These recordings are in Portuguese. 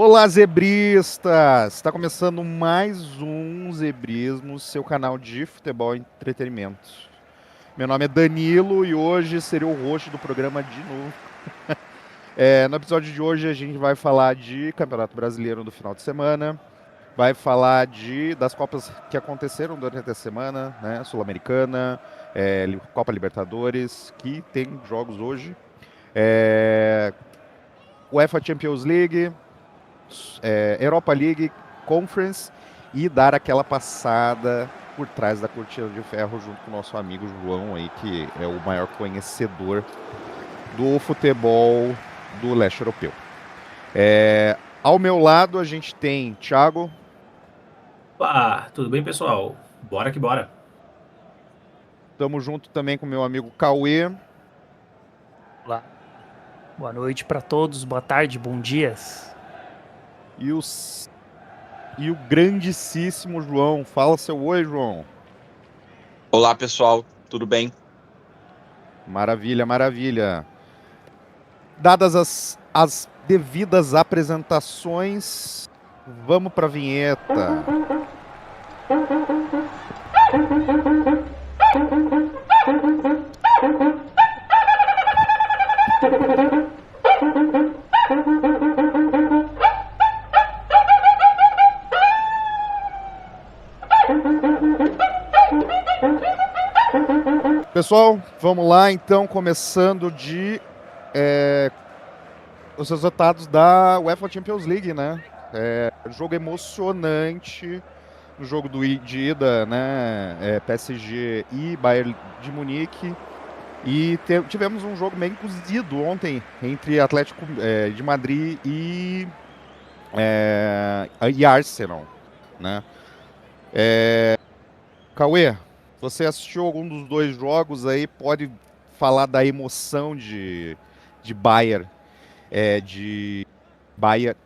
Olá, zebristas! Está começando mais um Zebrismo, seu canal de futebol e entretenimento. Meu nome é Danilo e hoje serei o host do programa de novo. No episódio de hoje a gente vai falar de Campeonato Brasileiro do final de semana, vai falar das Copas que aconteceram durante a semana, né? Sul-Americana, Copa Libertadores, que tem jogos hoje. UEFA Champions League, Europa League, Conference e dar aquela passada por trás da cortina de ferro junto com o nosso amigo João aí, que é o maior conhecedor do futebol do leste europeu. Ao meu lado a gente tem Thiago. Tudo bem, pessoal? Bora que bora. Tamo junto também com meu amigo Cauê. Olá, boa noite para todos, boa tarde, bom dias. E o grandíssimo João. Fala seu oi, João. Olá, pessoal, tudo bem? Maravilha, maravilha. Dadas as devidas apresentações, vamos para a vinheta. Pessoal, vamos lá então, começando os resultados da UEFA Champions League, né? Jogo emocionante no jogo de ida, né? PSG e Bayern de Munique. E tivemos um jogo bem cozido ontem entre Atlético de Madrid e Arsenal, né? Cauê, você assistiu algum dos dois jogos aí? Pode falar da emoção de Bayern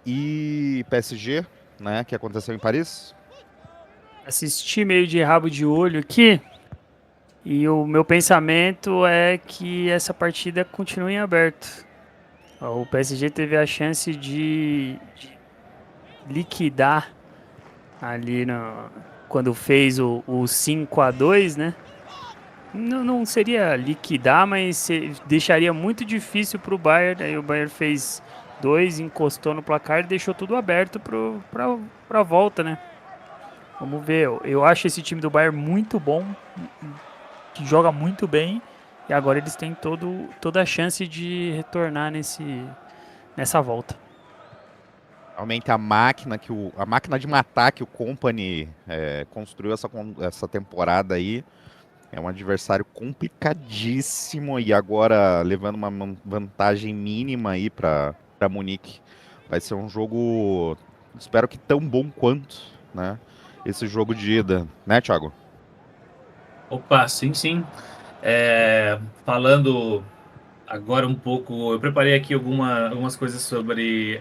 e PSG, né? Que aconteceu em Paris? Assisti meio de rabo de olho aqui e o meu pensamento é que essa partida continue em aberto. O PSG teve a chance de liquidar ali quando fez o 5-2, né? Não seria liquidar, mas deixaria muito difícil para o Bayern. Aí o Bayern fez 2, encostou no placar e deixou tudo aberto para a volta, né? Vamos ver. Eu acho esse time do Bayern muito bom, que joga muito bem. E agora eles têm toda a chance de retornar nessa volta. Realmente a máquina de matar que o Company construiu essa temporada aí é um adversário complicadíssimo e agora levando uma vantagem mínima aí para Munique. Vai ser um jogo, espero que tão bom quanto, né? Esse jogo de ida, né, Thiago? Opa, sim, sim. Falando agora um pouco, eu preparei aqui algumas coisas sobre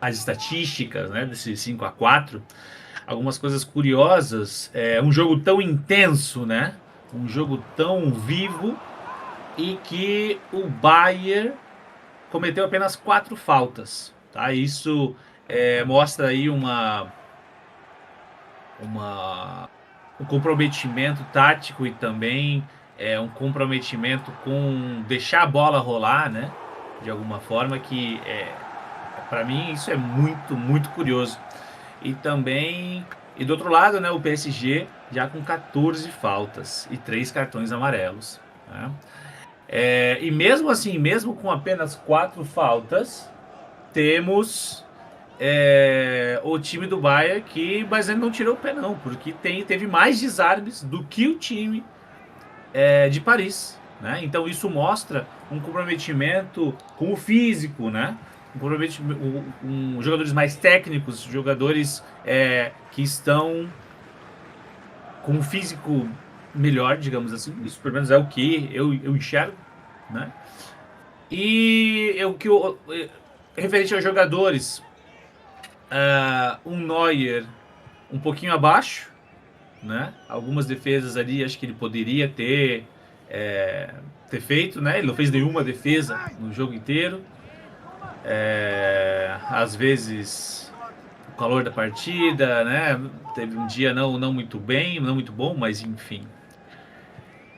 as estatísticas, né, desse 5-4. Algumas coisas curiosas. Um jogo tão intenso, né? Um jogo tão vivo e que o Bayern cometeu apenas 4 faltas. Tá? Isso mostra aí um comprometimento tático e também um comprometimento com deixar a bola rolar, né? De alguma forma que para mim isso é muito, muito curioso. E também, e do outro lado, né, o PSG já com 14 faltas e 3 cartões amarelos. Né? E mesmo assim, mesmo com apenas 4 faltas, temos o time do Bayern que, mas ele não tirou o pé não, porque teve mais desarmes do que o time de Paris, né? Então isso mostra um comprometimento com o físico, né? Jogadores mais técnicos, jogadores que estão com um físico melhor, digamos assim. Isso pelo menos é o que eu enxergo, né? E referente aos jogadores, um Neuer um pouquinho abaixo, né? Algumas defesas ali, acho que ele poderia ter feito, né? Ele não fez nenhuma defesa no jogo inteiro. Às vezes o calor da partida, né? Teve um dia não muito bem, não muito bom, mas enfim.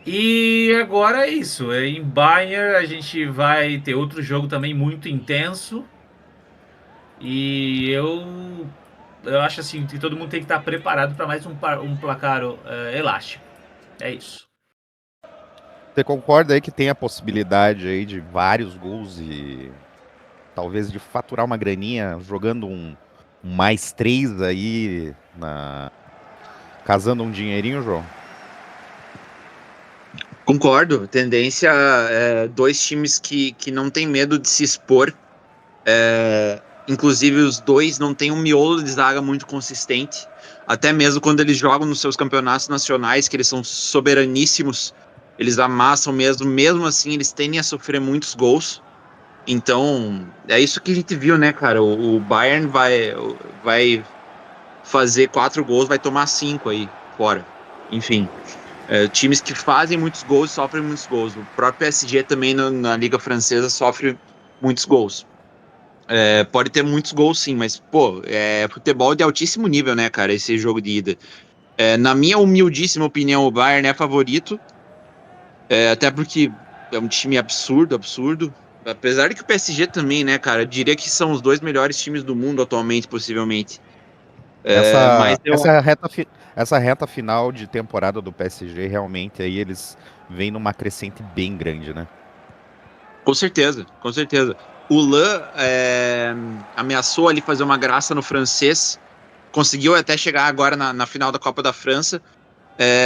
E agora é isso. Em Bayern a gente vai ter outro jogo também muito intenso. E eu acho assim que todo mundo tem que estar preparado para mais um placar elástico. É isso. Você concorda aí que tem a possibilidade aí de vários gols e talvez de faturar uma graninha jogando um mais 3 aí, casando um dinheirinho, João? Concordo. Tendência dois times que não tem medo de se expor. Inclusive, os dois não têm um miolo de zaga muito consistente. Até mesmo quando eles jogam nos seus campeonatos nacionais, que eles são soberaníssimos, eles amassam mesmo assim, eles tendem a sofrer muitos gols. Então, é isso que a gente viu, né, cara? O Bayern vai fazer 4 gols, vai tomar 5 aí fora. Enfim, times que fazem muitos gols sofrem muitos gols. O próprio PSG também na Liga Francesa sofre muitos gols. Pode ter muitos gols sim, mas, pô, é futebol de altíssimo nível, né, cara, esse jogo de ida. Na minha humildíssima opinião, o Bayern é favorito, até porque é um time absurdo, absurdo. Apesar de que o PSG também, né, cara, eu diria que são os dois melhores times do mundo atualmente, possivelmente. Mas Essa, eu, essa, reta, essa reta final de temporada do PSG, realmente, aí eles vêm numa crescente bem grande, né? com certeza, com certeza. O Lan ameaçou ali fazer uma graça no francês, conseguiu até chegar agora na final da Copa da França,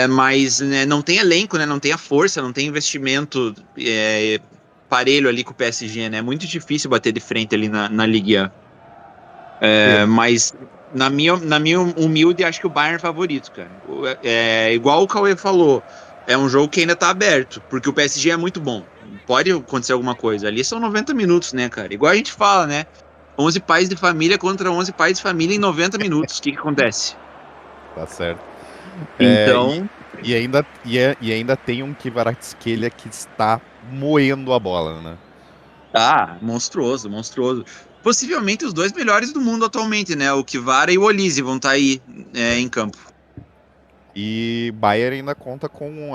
mas né, não tem elenco, né? Não tem a força, não tem investimento parelho ali com o PSG, né? É muito difícil bater de frente ali na Ligue 1. Mas na minha humilde, acho que o Bayern é favorito, cara. Igual o Cauê falou, é um jogo que ainda tá aberto, porque o PSG é muito bom. Pode acontecer alguma coisa. Ali são 90 minutos, né, cara? Igual a gente fala, né? 11 pais de família contra 11 pais de família em 90 minutos. O que acontece? Tá certo. É, e, Então, e ainda tem um Kvaratskhelia que está moendo a bola, né? monstruoso, monstruoso. Possivelmente os dois melhores do mundo atualmente, né? O Kvara e o Olise vão estar aí em campo. E Bayern ainda conta com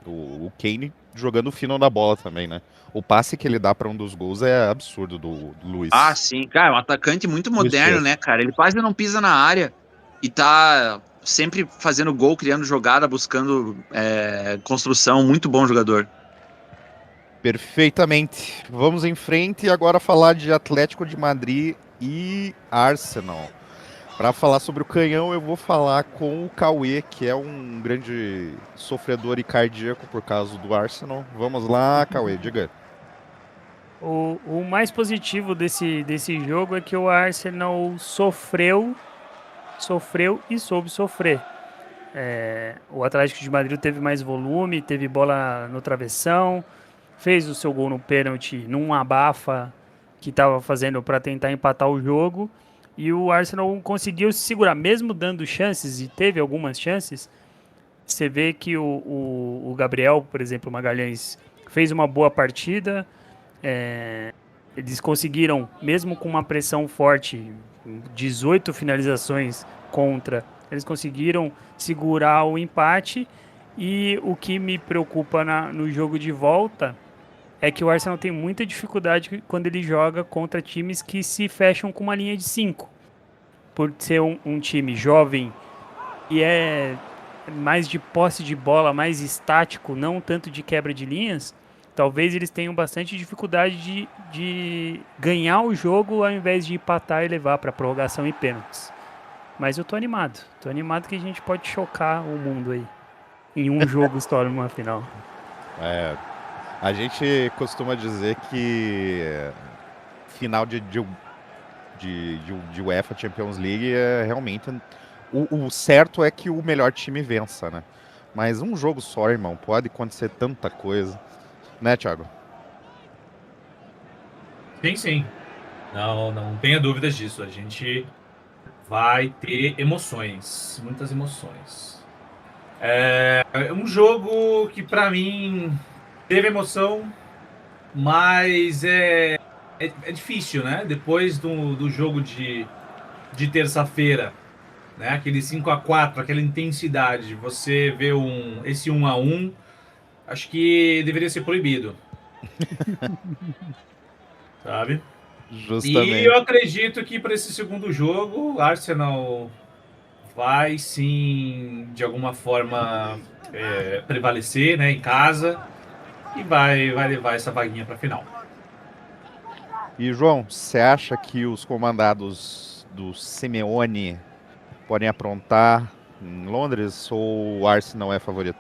o Kane jogando fino na bola também, né? O passe que ele dá para um dos gols é absurdo do Ah, Luiz. sim, cara, um atacante muito Luiz moderno, Dias. né, cara? Ele quase não pisa na área e tá sempre fazendo gol, criando jogada, buscando construção. Muito bom jogador. Perfeitamente. Vamos em frente e agora falar de Atlético de Madrid e Arsenal. Para falar sobre o canhão, eu vou falar com o Cauê, que é um grande sofredor e cardíaco por causa do Arsenal. Vamos lá, Cauê, diga. O mais positivo desse jogo é que o Arsenal sofreu e soube sofrer. O Atlético de Madrid teve mais volume, teve bola no travessão, fez o seu gol no pênalti num abafa que estava fazendo para tentar empatar o jogo. E o Arsenal conseguiu se segurar, mesmo dando chances, e teve algumas chances. Você vê que o Gabriel, por exemplo, Magalhães, fez uma boa partida. Eles conseguiram, mesmo com uma pressão forte, 18 finalizações contra, eles conseguiram segurar o empate. E o que me preocupa no jogo de volta é que o Arsenal tem muita dificuldade quando ele joga contra times que se fecham com uma linha de 5. Por ser um time jovem e é mais de posse de bola, mais estático, não tanto de quebra de linhas, talvez eles tenham bastante dificuldade de ganhar o jogo ao invés de empatar e levar para prorrogação e pênaltis. Mas eu tô animado. Tô animado que a gente pode chocar o mundo aí. Em um jogo histórico, numa final. A gente costuma dizer que final de UEFA Champions League é realmente. O certo é que o melhor time vença, né? Mas um jogo só, irmão, pode acontecer tanta coisa. Né, Thiago? Sim, sim. Não tenha dúvidas disso. A gente vai ter emoções, muitas emoções. É um jogo que para mim teve emoção, mas é difícil, né? Depois do jogo de terça-feira, né? Aquele 5-4, aquela intensidade, você vê esse 1-1, acho que deveria ser proibido, sabe? E eu Justamente. acredito que para esse segundo jogo, o Arsenal vai sim, de alguma forma, prevalecer, né, em casa e vai levar essa vaguinha para a final. E, João, você acha que os comandados do Simeone podem aprontar em Londres ou o Arsenal é favorito?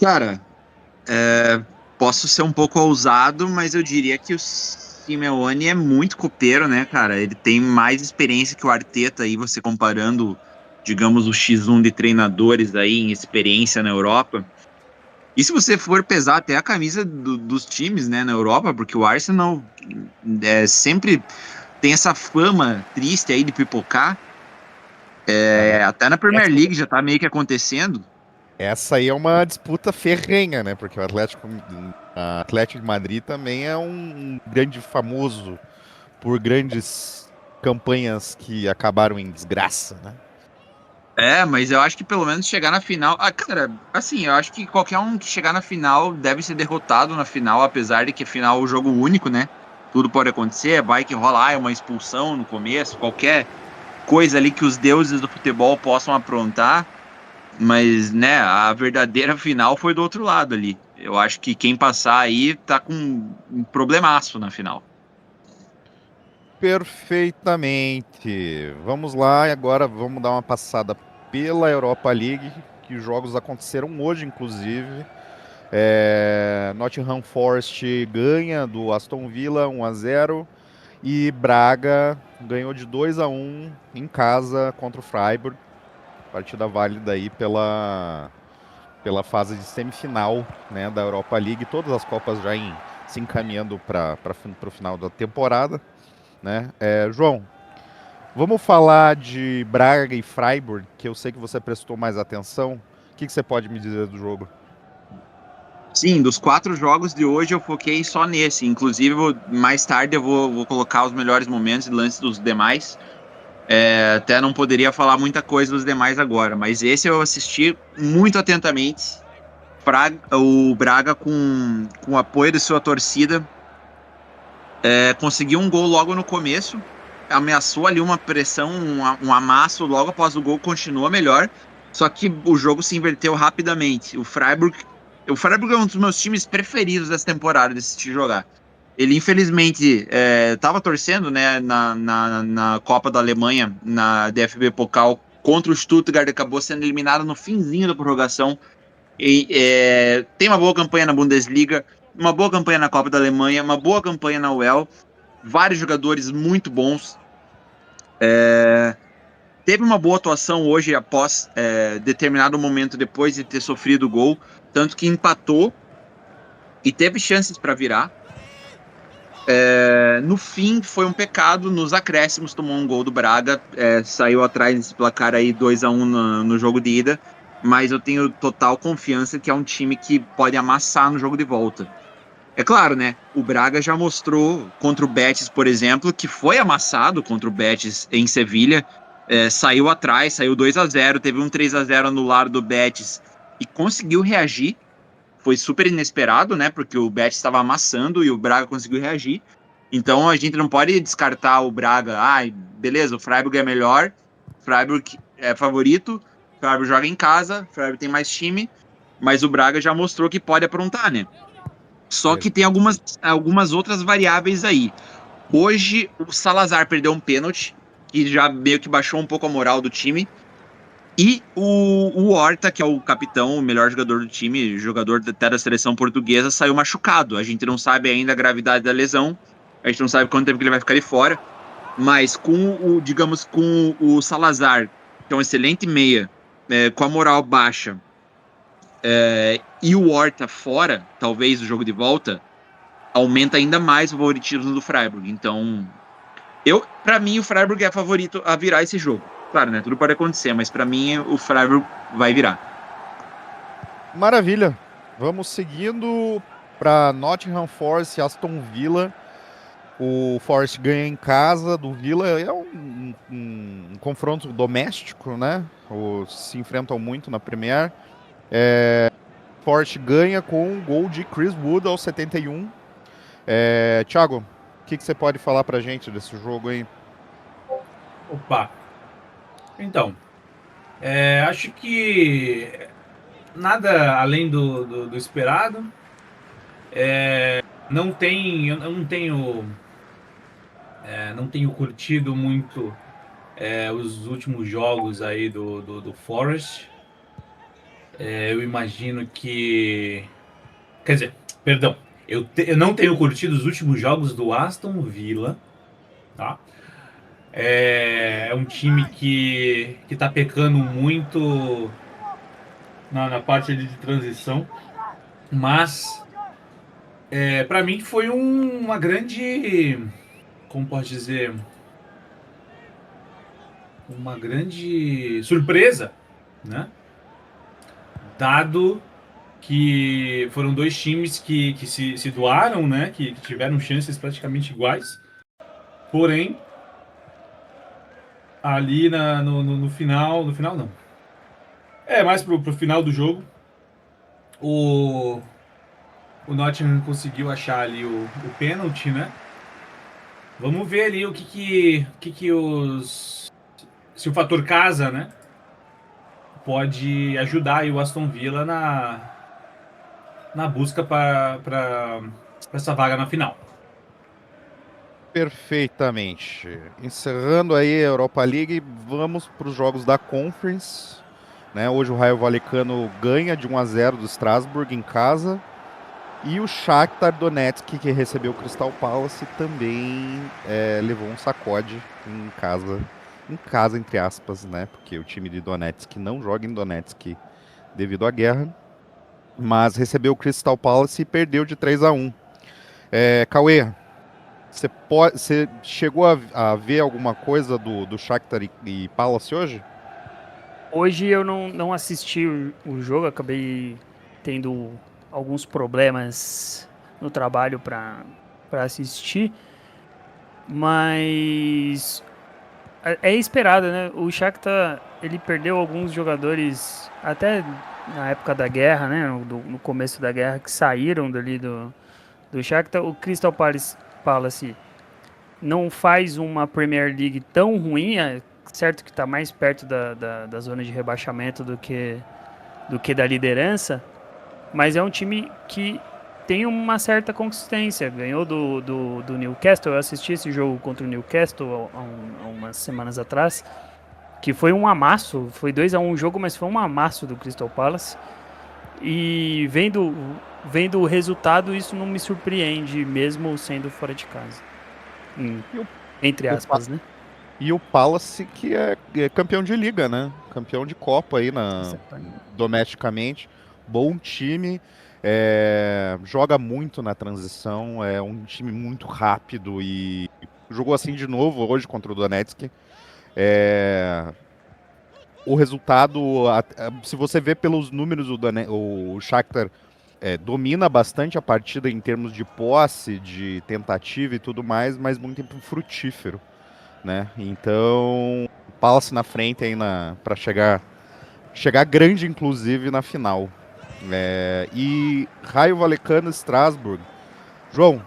Cara, posso ser um pouco ousado, mas eu diria que o Simeone é muito copeiro, né, cara? Ele tem mais experiência que o Arteta aí, você comparando, digamos, o X1 de treinadores aí em experiência na Europa. E se você for pesar até a camisa dos times, né, na Europa, porque o Arsenal sempre tem essa fama triste aí de pipocar, até na Premier Essa, League já tá meio que acontecendo. essa aí é uma disputa ferrenha, né? Porque o Atlético de Madrid também é um grande famoso por grandes campanhas que acabaram em desgraça, né? Mas eu acho que pelo menos chegar na final. Ah, cara, assim, eu acho que qualquer um que chegar na final deve ser derrotado na final, apesar de que a final é um jogo único, né? Tudo pode acontecer, vai que rolar, é uma expulsão no começo, qualquer coisa ali que os deuses do futebol possam aprontar. Mas, né, a verdadeira final foi do outro lado ali. Eu acho que quem passar aí tá com um problemaço na final. Perfeitamente. Vamos lá e agora vamos dar uma passada pela Europa League, que os jogos aconteceram hoje, inclusive. Nottingham Forest ganha do Aston Villa 1-0 e Braga ganhou de 2-1 em casa contra o Freiburg. Partida válida aí pela fase de semifinal, né, da Europa League. Todas as copas já se encaminhando para o final da temporada, né? João, vamos falar de Braga e Freiburg, que eu sei que você prestou mais atenção. O que você pode me dizer do jogo? Sim, dos 4 jogos de hoje eu foquei só nesse. Inclusive, mais tarde eu vou colocar os melhores momentos e lances dos demais. Até não poderia falar muita coisa dos demais agora, mas esse eu assisti muito atentamente. O Braga, com o apoio de sua torcida, conseguiu um gol logo no começo, ameaçou ali uma pressão, um amasso logo após o gol, continua melhor. Só que o jogo se inverteu rapidamente. O Freiburg é um dos meus times preferidos dessa temporada, de assistir jogar. Ele, infelizmente, estava torcendo, né, na Copa da Alemanha, na DFB Pokal, contra o Stuttgart, acabou sendo eliminado no finzinho da prorrogação. Tem uma boa campanha na Bundesliga, uma boa campanha na Copa da Alemanha, uma boa campanha na UEL, vários jogadores muito bons. Teve uma boa atuação hoje após determinado momento depois de ter sofrido o gol, tanto que empatou e teve chances para virar. No fim, foi um pecado. Nos acréscimos, tomou um gol do Braga, saiu atrás desse placar aí 2-1 no jogo de ida. Mas eu tenho total confiança que é um time que pode amassar no jogo de volta. É claro, né? O Braga já mostrou contra o Betis, por exemplo, que foi amassado contra o Betis em Sevilha. Saiu atrás, saiu 2-0, teve um 3-0 no lado do Betis e conseguiu reagir. Foi super inesperado, né? Porque o Betis estava amassando e o Braga conseguiu reagir. Então a gente não pode descartar o Braga. Beleza, o Freiburg é melhor, o Freiburg é favorito, o Freiburg joga em casa, o Freiburg tem mais time, mas o Braga já mostrou que pode aprontar, né? Só que tem algumas outras variáveis aí. Hoje o Salazar perdeu um pênalti, que já meio que baixou um pouco a moral do time. E o Horta, que é o capitão, o melhor jogador do time, jogador até da seleção portuguesa, saiu machucado. A gente não sabe ainda a gravidade da lesão, a gente não sabe quanto tempo que ele vai ficar ali fora. Mas digamos, com o Salazar, que é um excelente meia, com a moral baixa, e o Horta fora, talvez o jogo de volta, aumenta ainda mais o favoritismo do Freiburg. Então, para mim, o Freiburg é favorito a virar esse jogo. Claro, né? Tudo pode acontecer, mas para mim o Freiburg vai virar. Maravilha. Vamos seguindo para Nottingham Forest e Aston Villa. O Forest ganha em casa do Villa, é um confronto doméstico, né? Se enfrentam muito na Premier. Forest ganha com um gol de Chris Wood aos 71. Thiago, o que você pode falar pra gente desse jogo aí? Opa. Então, acho que nada além do esperado. Eu não tenho curtido muito os últimos jogos aí do Forest. Eu imagino que... Quer dizer, perdão. Eu não tenho curtido os últimos jogos do Aston Villa, tá? É um time que tá pecando muito na parte ali de transição, mas para mim foi uma grande, como posso dizer, uma grande surpresa, né? Dado que foram dois times que se doaram, né? Que tiveram chances praticamente iguais, porém ali no final, no final não. Mais pro final do jogo, o Nottingham conseguiu achar ali o pênalti, né? Vamos ver ali o que os... Se o fator casa, né? Pode ajudar aí o Aston Villa na busca para essa vaga na final. Perfeitamente. Encerrando aí a Europa League, vamos para os jogos da Conference. Né? Hoje o Rayo Vallecano ganha de 1-0 do Strasbourg em casa. E o Shakhtar Donetsk, que recebeu o Crystal Palace, também levou um sacode em casa entre aspas, né? Porque o time de Donetsk não joga em Donetsk devido à guerra. Mas recebeu o Crystal Palace e perdeu de 3-1. Cauê, você chegou a ver alguma coisa do Shakhtar e Palace hoje? Hoje eu não assisti o jogo, acabei tendo alguns problemas no trabalho para assistir, mas é esperado, né? O Shakhtar, ele perdeu alguns jogadores até na época da guerra, né? No começo da guerra, que saíram dali do Shakhtar. O Crystal Palace não faz uma Premier League tão ruim, certo que está mais perto da zona de rebaixamento do que da liderança, mas é um time que tem uma certa consistência. Ganhou do Newcastle. Eu assisti esse jogo contra o Newcastle há umas semanas atrás, que foi um amasso. Foi 2-1 o jogo, mas foi um amasso do Crystal Palace. E vendo o resultado, isso não me surpreende, mesmo sendo fora de casa. Entre aspas, né? E o Palace, que é campeão de liga, né? Campeão de Copa aí domesticamente. Bom time. Joga muito na transição. É um time muito rápido e jogou assim de novo hoje contra o Donetsk. O resultado, se você vê pelos números, o Shakhtar domina bastante a partida em termos de posse, de tentativa e tudo mais, mas muito frutífero, né? Então, Palace na frente aí para chegar grande, inclusive, na final. E Rayo Vallecano e Strasbourg. João,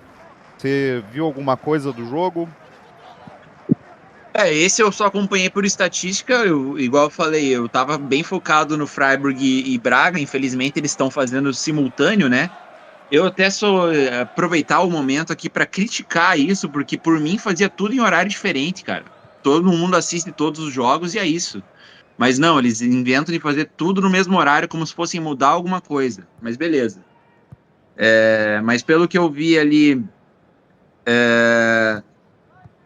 você viu alguma coisa do jogo? Esse eu só acompanhei por estatística, igual eu falei, eu tava bem focado no Freiburg e Braga, infelizmente eles estão fazendo simultâneo, né? Eu até só aproveitar o momento aqui para criticar isso, porque por mim fazia tudo em horário diferente, cara. Todo mundo assiste todos os jogos e é isso. Mas não, eles inventam de fazer tudo no mesmo horário, como se fossem mudar alguma coisa. Mas beleza. Mas pelo que eu vi ali,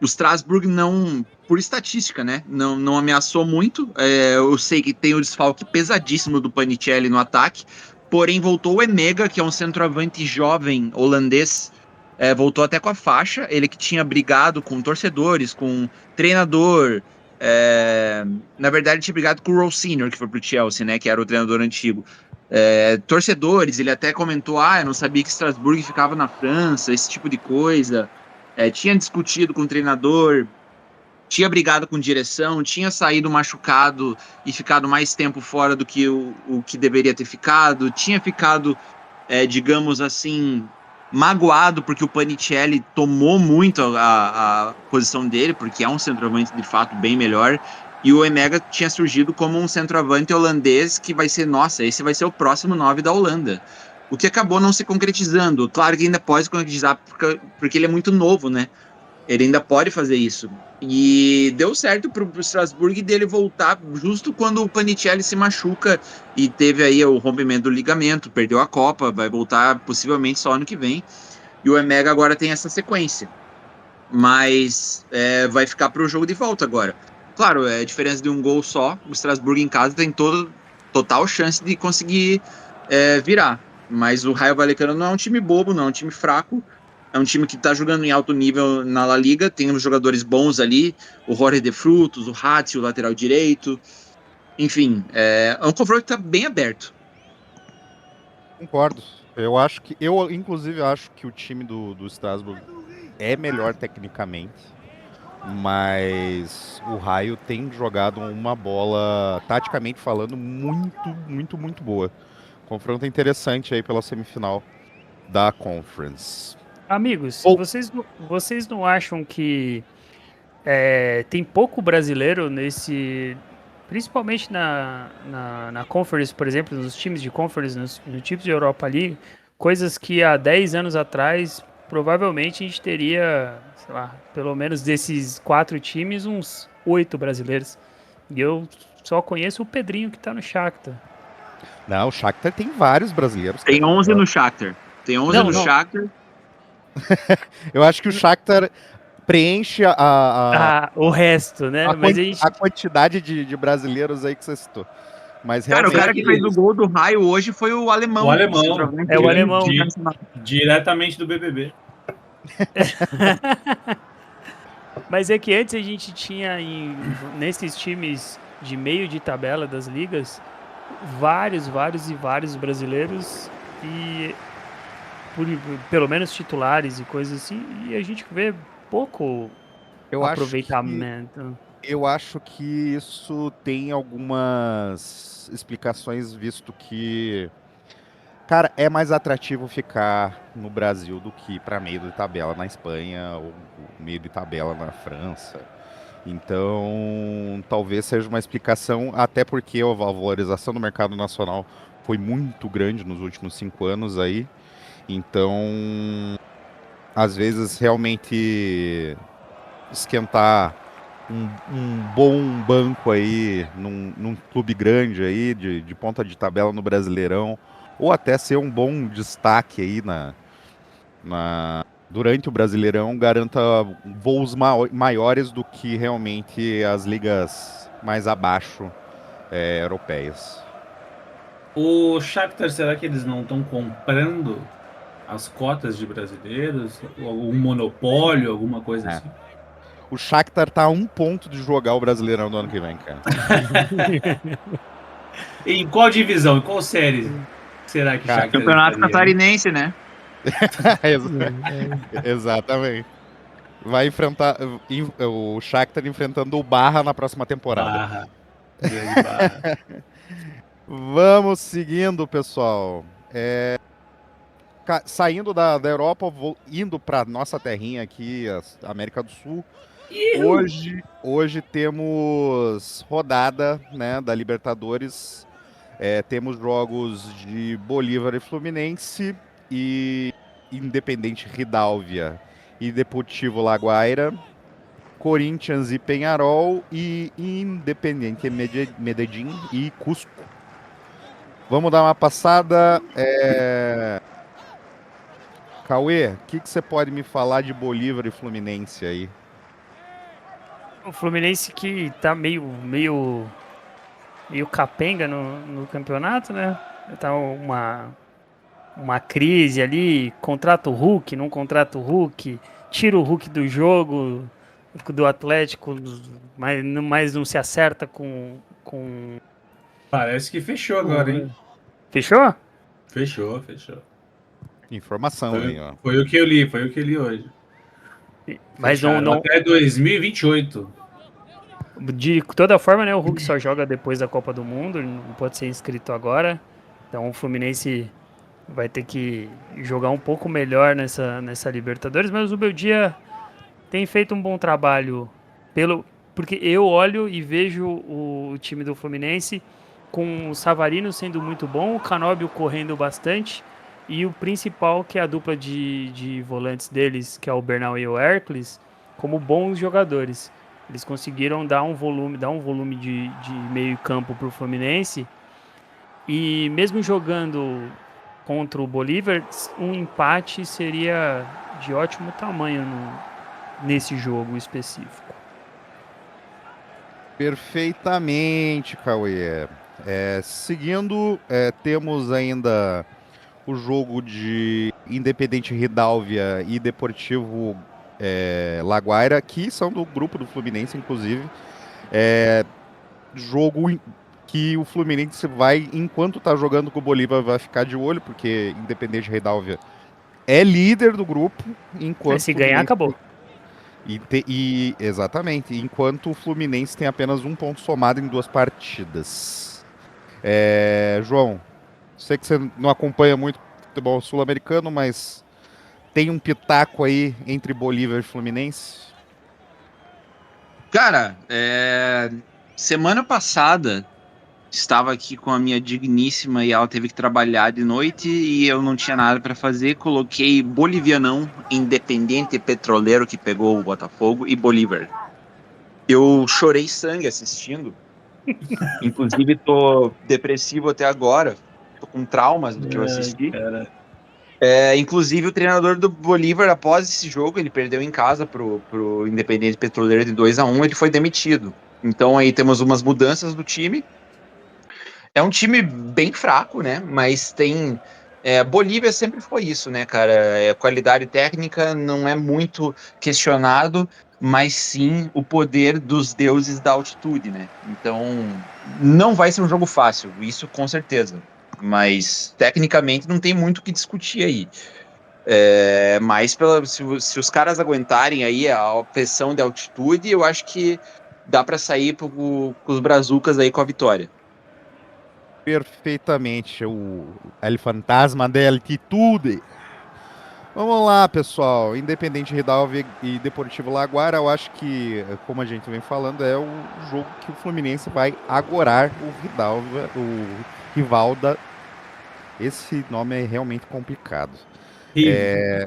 o Strasbourg não, por estatística, né? Não ameaçou muito. Eu sei que tem o desfalque pesadíssimo do Panicelli no ataque. Porém, voltou o Emega, que é um centroavante jovem holandês. Voltou até com a faixa. Ele que tinha brigado com torcedores, com treinador. Na verdade, tinha brigado com o Rose Senior, que foi pro Chelsea, né? Que era o treinador antigo. Torcedores, ele até comentou: eu não sabia que Estrasburgo ficava na França, esse tipo de coisa. tinha discutido com o treinador, tinha brigado com direção, tinha saído machucado e ficado mais tempo fora do que o que deveria ter ficado, tinha ficado, digamos assim, magoado porque o Panicelli tomou muito a posição dele, porque é um centroavante de fato bem melhor, e o Emega tinha surgido como um centroavante holandês que vai ser, nossa, esse vai ser o próximo 9 da Holanda. O que acabou não se concretizando. Claro que ainda pode se concretizar porque ele é muito novo, né? Ele ainda pode fazer isso. E deu certo pro Strasbourg dele voltar justo quando o Panicelli se machuca e teve aí o rompimento do ligamento, perdeu a Copa, vai voltar possivelmente só ano que vem. E o Emega agora tem essa sequência. Mas vai ficar pro jogo de volta agora. Claro, é diferença de um gol só. O Strasbourg em casa tem total chance de conseguir virar. Mas o Rayo Vallecano não é um time bobo, não é um time fraco. É um time que está jogando em alto nível na La Liga, tem uns jogadores bons ali, o Jorge de Frutos, o Hatzi, o lateral direito. Enfim, é um confronto que está bem aberto. Concordo. Eu inclusive acho que o time do Strasbourg é melhor tecnicamente, mas o Raio tem jogado uma bola, taticamente falando, muito, muito, muito boa. Confronto interessante aí pela semifinal da Conference. Amigos, Ou- vocês não acham que tem pouco brasileiro nesse. Principalmente na Conference, por exemplo, nos times de Conference, no times de Europa League, coisas que há 10 anos atrás, provavelmente a gente teria, sei lá, pelo menos desses 4 times, uns 8 brasileiros. E eu só conheço o Pedrinho que tá no Shakhtar. Não, o Shakhtar tem vários brasileiros. Tem cara. 11 no Shakhtar. Tem 11 Não, no não. Shakhtar. Eu acho que o Shakhtar preenche O resto, né? Mas a gente. a quantidade de brasileiros aí que você citou. Mas Cara, o realmente, cara que fez o gol do Raio hoje foi o alemão. O alemão. Centroavante É o alemão. Diretamente do BBB. Mas é que antes a gente tinha nesses times de meio de tabela das ligas vários brasileiros e pelo menos titulares e coisas assim, e a gente vê pouco eu acho que aproveitamento. Eu acho que isso tem algumas explicações, visto que, cara, é mais atrativo ficar no Brasil do que para meio de tabela na Espanha ou meio de tabela na França. Então, talvez seja uma explicação, até porque a valorização do mercado nacional foi muito grande nos últimos 5 anos aí. Então, às vezes, realmente esquentar um bom banco aí num clube grande aí de ponta de tabela no Brasileirão, ou até ser um bom destaque aí durante o Brasileirão, garanta voos maiores do que realmente as ligas mais abaixo europeias. O Shakhtar, será que eles não estão comprando as cotas de brasileiros? Algum monopólio, alguma coisa assim? O Shakhtar tá a 1 ponto de jogar o Brasileirão do ano que vem, cara. Em qual divisão, em qual série será que o Cara, Shakhtar Campeonato estaria? Catarinense, né? Exatamente. Vai enfrentar o Shakhtar enfrentando o Barra na próxima temporada. Barra. Grande Barra. Vamos seguindo, pessoal. Saindo da Europa, indo para nossa terrinha aqui, a América do Sul. Hoje temos rodada, né, da Libertadores. Temos jogos de Bolívar e Fluminense e Independente Rindávia e Deportivo Laguaira, Corinthians e Peñarol e Independente Medellín e Cusco. Vamos dar uma passada. Cauê, o que você pode me falar de Bolívar e Fluminense aí? O Fluminense que tá meio capenga no campeonato, né? Tá uma crise ali, contrata o Hulk, não contrata o Hulk, tira o Hulk do jogo do Atlético, mas não se acerta com... Parece que fechou agora, hein? Fechou? Fechou. Informação aí, ó. Foi o que eu li hoje. Mas Fecharam não, até 2028. de toda forma, né, o Hulk só joga depois da Copa do Mundo, não pode ser inscrito agora. Então o Fluminense vai ter que jogar um pouco melhor nessa Libertadores, mas o Beldia tem feito um bom trabalho porque eu olho e vejo o time do Fluminense com o Savarino sendo muito bom, o Canóbio correndo bastante e o principal, que é a dupla de volantes deles, que é o Bernal e o Hércules, como bons jogadores. Eles conseguiram dar um volume de meio campo para o Fluminense e mesmo jogando contra o Bolívar, um empate seria de ótimo tamanho nesse jogo específico. Perfeitamente, Cauê. Seguindo, temos ainda o jogo de Independente Rindálvia e Deportivo Laguaira, que são do grupo do Fluminense, inclusive. Jogo que o Fluminense vai, enquanto tá jogando com o Bolívar, vai ficar de olho, porque Independente Rindálvia é líder do grupo, enquanto Se ganhar, acabou. Exatamente, enquanto o Fluminense tem apenas um ponto somado em 2 partidas. João, sei que você não acompanha muito futebol sul-americano, mas tem um pitaco aí entre Bolívar e Fluminense? Cara, semana passada estava aqui com a minha digníssima e ela teve que trabalhar de noite e eu não tinha nada para fazer. Coloquei Bolivianão, Independente Petroleiro, que pegou o Botafogo, e Bolívar. Eu chorei sangue assistindo. Inclusive, tô depressivo até agora. Tô com traumas do que eu assisti. Cara. Inclusive, o treinador do Bolívar, após esse jogo, ele perdeu em casa pro Independente Petroleiro de 2-1, ele foi demitido. Então aí temos umas mudanças do time. É um time bem fraco, né? Mas tem. Bolívia sempre foi isso, né, cara? Qualidade técnica não é muito questionado, mas sim o poder dos deuses da altitude, né? Então, não vai ser um jogo fácil, isso com certeza. Mas, tecnicamente, não tem muito o que discutir aí. Mas se os caras aguentarem aí a pressão de altitude, eu acho que dá para sair com os brazucas aí com a vitória. Perfeitamente, o El Fantasma da Altitude. Vamos lá, pessoal. Independente Rindálvia e Deportivo Laguara, eu acho que, como a gente vem falando, é o jogo que o Fluminense vai agorar o Rindálvia, o Rivalda. Esse nome é realmente complicado.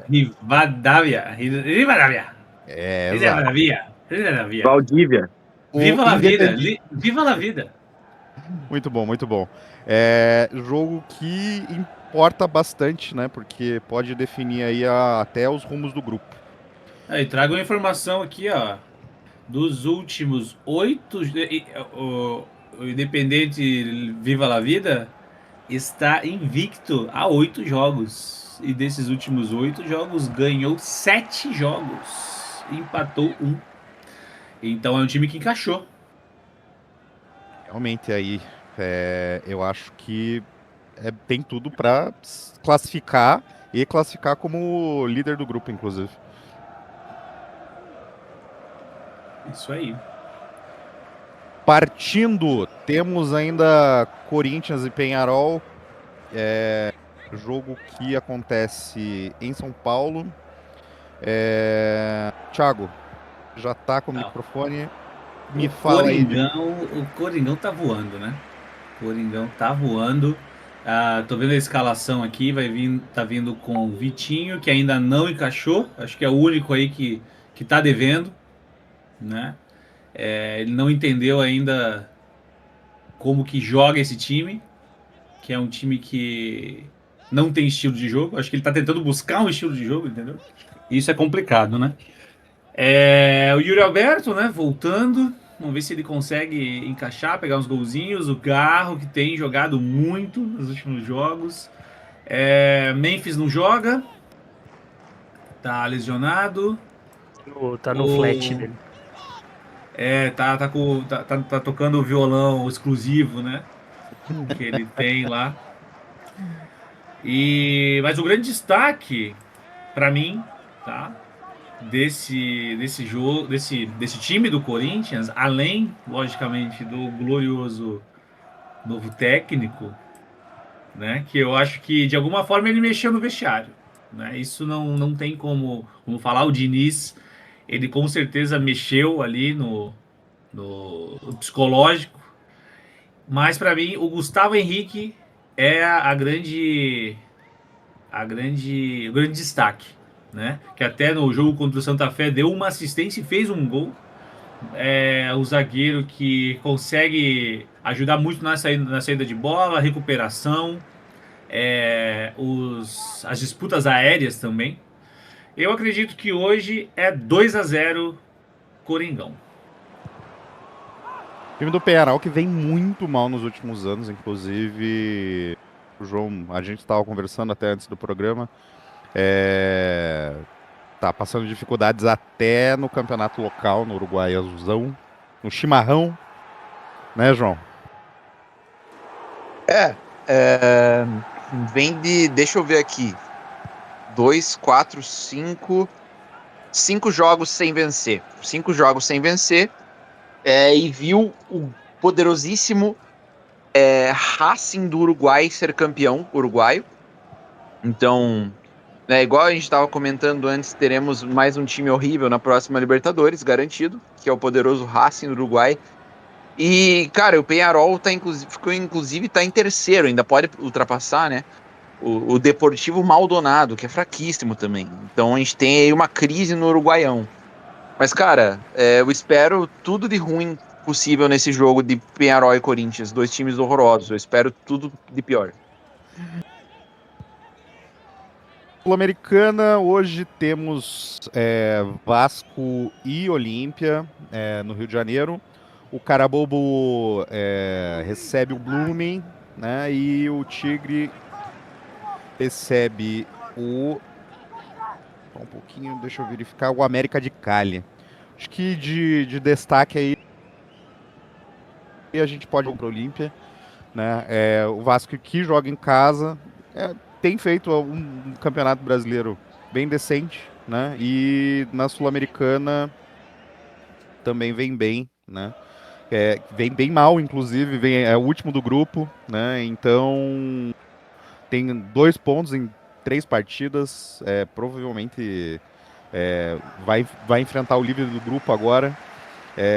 Rivadavia. Rivadavia. Exato. Rivadavia. Valdívia. O Viva a vida. Independente. Viva a vida. Muito bom, muito bom. Jogo que importa bastante, né? Porque pode definir aí até os rumos do grupo. Aí, trago uma informação aqui, ó. Dos últimos 8. O Independente Viva la Vida está invicto a 8 jogos. E desses últimos 8 jogos, ganhou 7 jogos. Empatou 1. Então é um time que encaixou. Realmente aí, eu acho que tem tudo para classificar e classificar como líder do grupo, inclusive. Isso aí. Partindo, temos ainda Corinthians e Peñarol, jogo que acontece em São Paulo. Thiago, já tá com o microfone. Me fala aí. O Coringão tá voando, né? O Coringão tá voando. Tô vendo a escalação aqui, tá vindo com o Vitinho, que ainda não encaixou. Acho que é o único aí que tá devendo, né? Ele não entendeu ainda como que joga esse time, que é um time que não tem estilo de jogo. Acho que ele tá tentando buscar um estilo de jogo, entendeu? Isso é complicado, né? O Yuri Alberto, né? Voltando. Vamos ver se ele consegue encaixar, pegar uns golzinhos. O Garro, que tem jogado muito nos últimos jogos. Memphis não joga. Tá lesionado. Tá no flat dele. Tá tocando o violão exclusivo, né? Que ele tem lá. Mas o grande destaque, pra mim, tá? desse jogo, desse time do Corinthians, além, logicamente, do glorioso novo técnico, né? Que eu acho que de alguma forma ele mexeu no vestiário, né? Isso não tem como falar. O Diniz, ele com certeza mexeu ali no psicológico, mas para mim o Gustavo Henrique é o grande destaque, né? Que até no jogo contra o Santa Fé deu uma assistência e fez um gol. É o zagueiro que consegue ajudar muito na saída de bola, recuperação, as disputas aéreas também. Eu acredito que hoje é 2-0 Coringão. O time do Penharol que vem muito mal nos últimos anos, inclusive o João, a gente estava conversando até antes do programa, tá passando dificuldades até no campeonato local, no Uruguai Azulzão, no Chimarrão, né, João? Vem de, deixa eu ver aqui, 2, 4, 5 jogos sem vencer. 5 jogos sem vencer. E viu o poderosíssimo Racing do Uruguai ser campeão uruguaio. Então, igual a gente estava comentando antes, teremos mais um time horrível na próxima Libertadores, garantido, que é o poderoso Racing do Uruguai. E, cara, o Peñarol tá inclusive tá em terceiro, ainda pode ultrapassar, né? O Deportivo Maldonado, que é fraquíssimo também. Então a gente tem aí uma crise no Uruguaião. Mas, cara, eu espero tudo de ruim possível nesse jogo de Peñarol e Corinthians, dois times horrorosos. Eu espero tudo de pior. Sul-Americana, hoje temos Vasco e Olímpia no Rio de Janeiro. O Carabobo recebe o Blooming, né? E o Tigre recebe só um pouquinho, deixa eu verificar, o América de Cali. Acho que de destaque aí a gente pode ir para o Olímpia, né? O Vasco que joga em casa tem feito um campeonato brasileiro bem decente, né? E na Sul-Americana também vem bem, né? Vem bem mal, inclusive, é o último do grupo, né? Então tem 2 pontos em 3 partidas, provavelmente vai enfrentar o líder do grupo agora.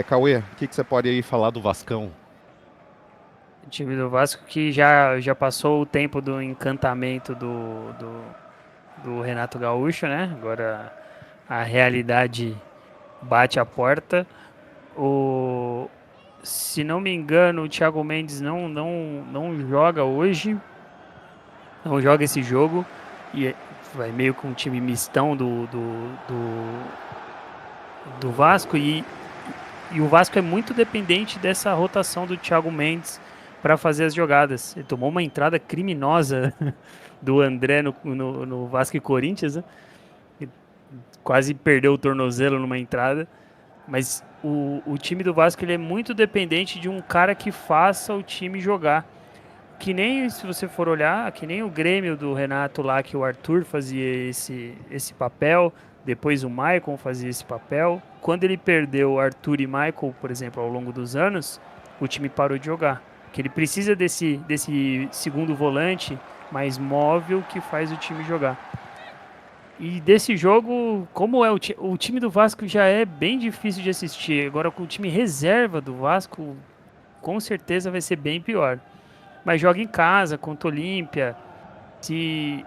Cauê, o que você pode aí falar do Vascão? O time do Vasco que já passou o tempo do encantamento do Renato Gaúcho, né? Agora a realidade bate a porta. Se não me engano, o Thiago Mendes não joga hoje, não joga esse jogo e vai meio com um time mistão do Vasco e o Vasco é muito dependente dessa rotação do Thiago Mendes para fazer as jogadas. Ele tomou uma entrada criminosa do André no Vasco e Corinthians, né? Quase perdeu o tornozelo numa entrada. Mas o time do Vasco ele é muito dependente de um cara que faça o time jogar. Que nem, se você for olhar, que nem o Grêmio do Renato lá, que o Arthur fazia esse papel, depois o Maicon fazia esse papel. Quando ele perdeu o Arthur e Maicon, por exemplo, ao longo dos anos, o time parou de jogar. Que ele precisa desse segundo volante mais móvel que faz o time jogar. E desse jogo, como o time do Vasco já é bem difícil de assistir, agora com o time reserva do Vasco, com certeza vai ser bem pior. Mas joga em casa, contra o Olímpia, se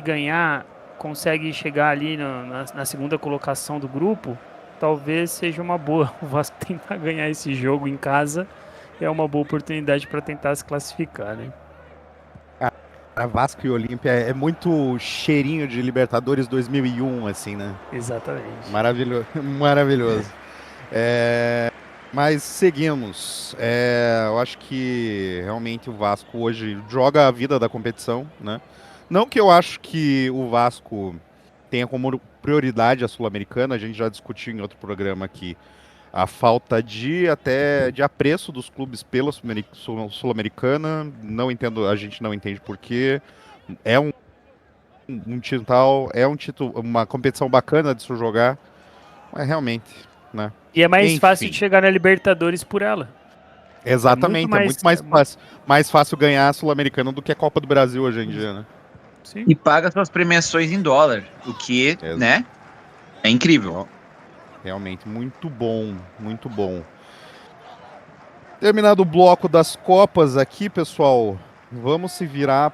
ganhar, consegue chegar ali na segunda colocação do grupo, talvez seja uma boa. O Vasco tentar ganhar esse jogo em casa é uma boa oportunidade para tentar se classificar, né? A Vasco e Olímpia é muito cheirinho de Libertadores 2001, assim, né? Exatamente. Maravilhoso. Maravilhoso. Mas seguimos. Eu acho que realmente o Vasco hoje joga a vida da competição, né? Não que eu acho que o Vasco tenha como prioridade a Sul-Americana, a gente já discutiu em outro programa aqui a falta de apreço dos clubes pela Sul-Americana. Não entendo, a gente não entende por quê. É um um título, é um título, uma competição bacana de se jogar, mas realmente, né? E é mais Enfim. fácil de chegar na Libertadores por ela. Exatamente, é muito mais fácil ganhar a Sul-Americana do que a Copa do Brasil hoje em dia, né? Sim. E paga suas premiações em dólar, o que, né, é incrível. Realmente, muito bom, muito bom. Terminado o bloco das Copas aqui, pessoal, vamos se virar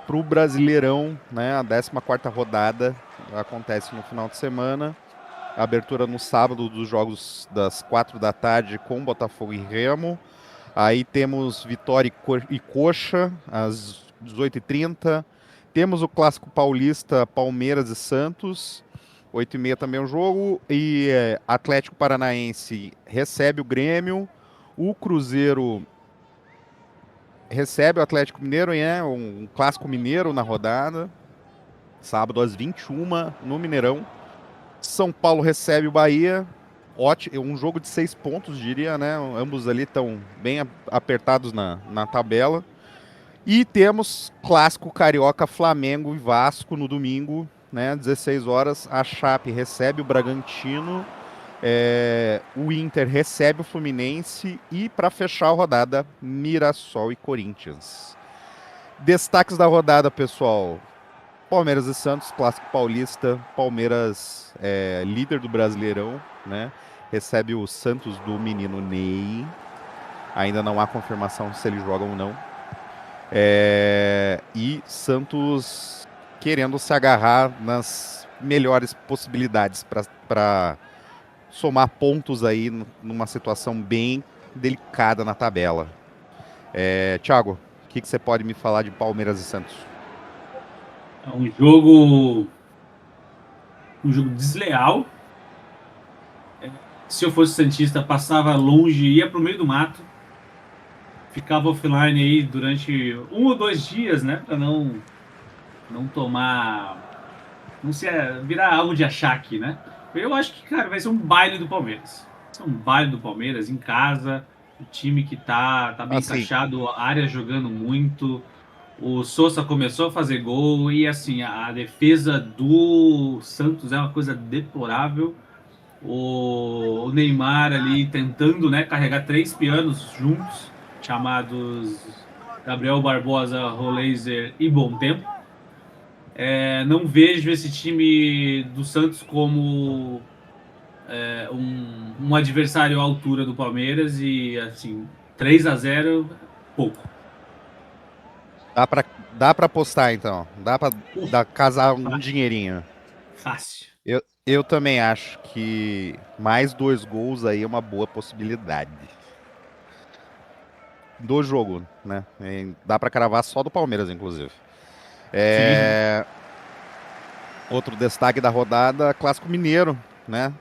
pro Brasileirão, né? A 14ª rodada acontece no final de semana. A abertura no sábado dos jogos das 4 da tarde com Botafogo e Remo. Aí temos Vitória e Coxa às 18h30. Temos o Clássico Paulista, Palmeiras e Santos. 8h30 também o jogo. E Atlético Paranaense recebe o Grêmio. O Cruzeiro recebe o Atlético Mineiro, um clássico mineiro na rodada. Sábado às 21h no Mineirão. São Paulo recebe o Bahia. Um jogo de 6 pontos, diria, né? Ambos ali estão bem apertados na tabela. E temos clássico carioca, Flamengo e Vasco no domingo, né? 16 horas. A Chape recebe o Bragantino. O Inter recebe o Fluminense. E para fechar a rodada, Mirassol e Corinthians. Destaques da rodada, pessoal. Palmeiras e Santos, clássico paulista. Palmeiras líder do Brasileirão, né? Recebe o Santos do menino Ney. Ainda não há confirmação se ele joga ou não. E Santos querendo se agarrar nas melhores possibilidades para somar pontos aí numa situação bem delicada na tabela. Thiago, o que você pode me falar de Palmeiras e Santos? É um jogo desleal. Se eu fosse santista, passava longe, ia pro meio do mato, ficava offline aí durante 1 ou 2 dias, né, para não se virar algo de achaque, né? Eu acho que, cara, vai ser um baile do Palmeiras. Vai ser um baile do Palmeiras em casa, o time que tá bem encaixado, a área jogando muito. O Sousa começou a fazer gol e, assim, a defesa do Santos é uma coisa deplorável. O Neymar ali tentando, né, carregar 3 pianos juntos, chamados Gabriel Barbosa, Roleiser e Bom Tempo. Não vejo esse time do Santos como um adversário à altura do Palmeiras e, assim, 3-0, pouco. Dá pra apostar, então. Dá pra casar um dinheirinho. Fácil. Eu também acho que mais 2 gols aí é uma boa possibilidade. Do jogo, né? Dá pra cravar só do Palmeiras, inclusive. Outro destaque da rodada, Clássico Mineiro, né?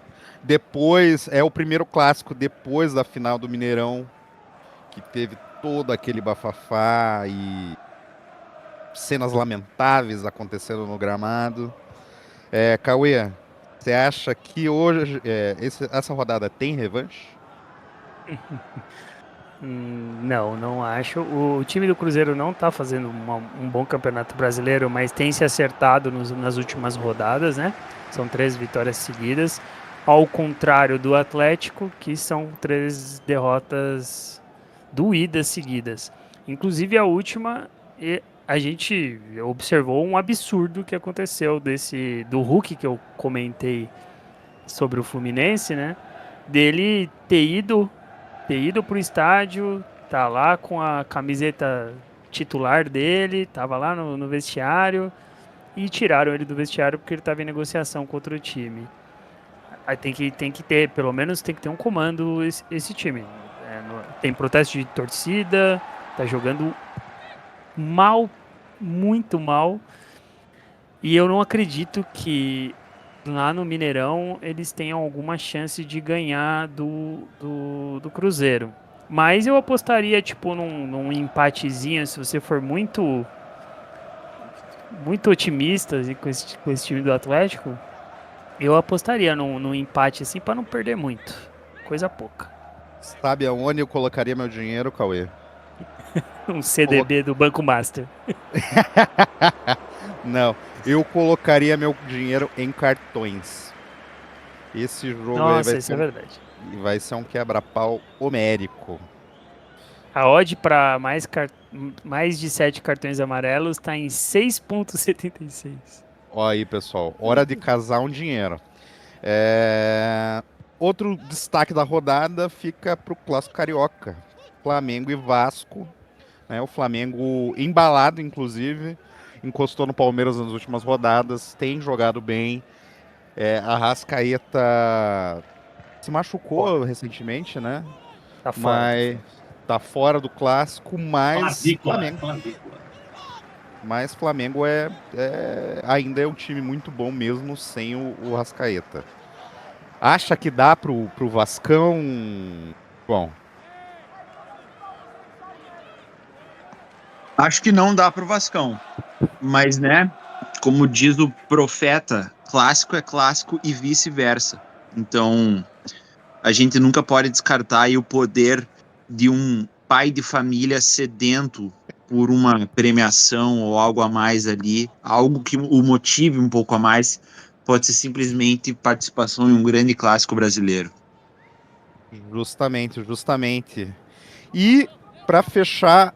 Depois, é o primeiro clássico depois da final do Mineirão, que teve todo aquele bafafá e cenas lamentáveis acontecendo no gramado. Cauê, você acha que hoje essa rodada tem revanche? Não acho. O time do Cruzeiro não tá fazendo um bom campeonato brasileiro, mas tem se acertado nas últimas rodadas, né? São 3 vitórias seguidas. Ao contrário do Atlético, que são 3 derrotas doídas seguidas. Inclusive a última, a gente observou um absurdo que aconteceu do Hulk que eu comentei sobre o Fluminense, né? Dele ter ido pro estádio, tá lá com a camiseta titular dele, tava lá no vestiário e tiraram ele do vestiário porque ele tava em negociação com outro time. Aí tem que ter, pelo menos tem que ter um comando esse time. Tem protesto de torcida, tá jogando mal, muito mal. E eu não acredito que lá no Mineirão eles tenham alguma chance de ganhar do Cruzeiro. Mas eu apostaria, tipo, num empatezinho, se você for muito otimista com esse time do Atlético, eu apostaria num empate assim para não perder muito. Coisa pouca. Sabe aonde eu colocaria meu dinheiro, Cauê? Um CDB do Banco Master. Não, eu colocaria meu dinheiro em cartões. Esse jogo aí Nossa, isso é verdade. vai ser um quebra-pau homérico. A odd para mais de 7 cartões amarelos tá em 6,76. Ó aí, pessoal, hora de casar um dinheiro. Outro destaque da rodada fica pro Clássico Carioca. Flamengo e Vasco. Né? O Flamengo embalado, inclusive. Encostou no Palmeiras nas últimas rodadas. Tem jogado bem. Arrascaeta se machucou recentemente, né? Tá fora. Mas tá fora do clássico, mas Flamengo. Clavícula. Mas Flamengo ainda é um time muito bom mesmo sem o Arrascaeta. Acha que dá pro Vascão? Bom, Acho que não dá pro Vascão. Mas, né, como diz o profeta, clássico é clássico e vice-versa. Então, a gente nunca pode descartar aí o poder de um pai de família sedento por uma premiação ou algo a mais ali, algo que o motive um pouco a mais, pode ser simplesmente participação em um grande clássico brasileiro. justamente. E para fechar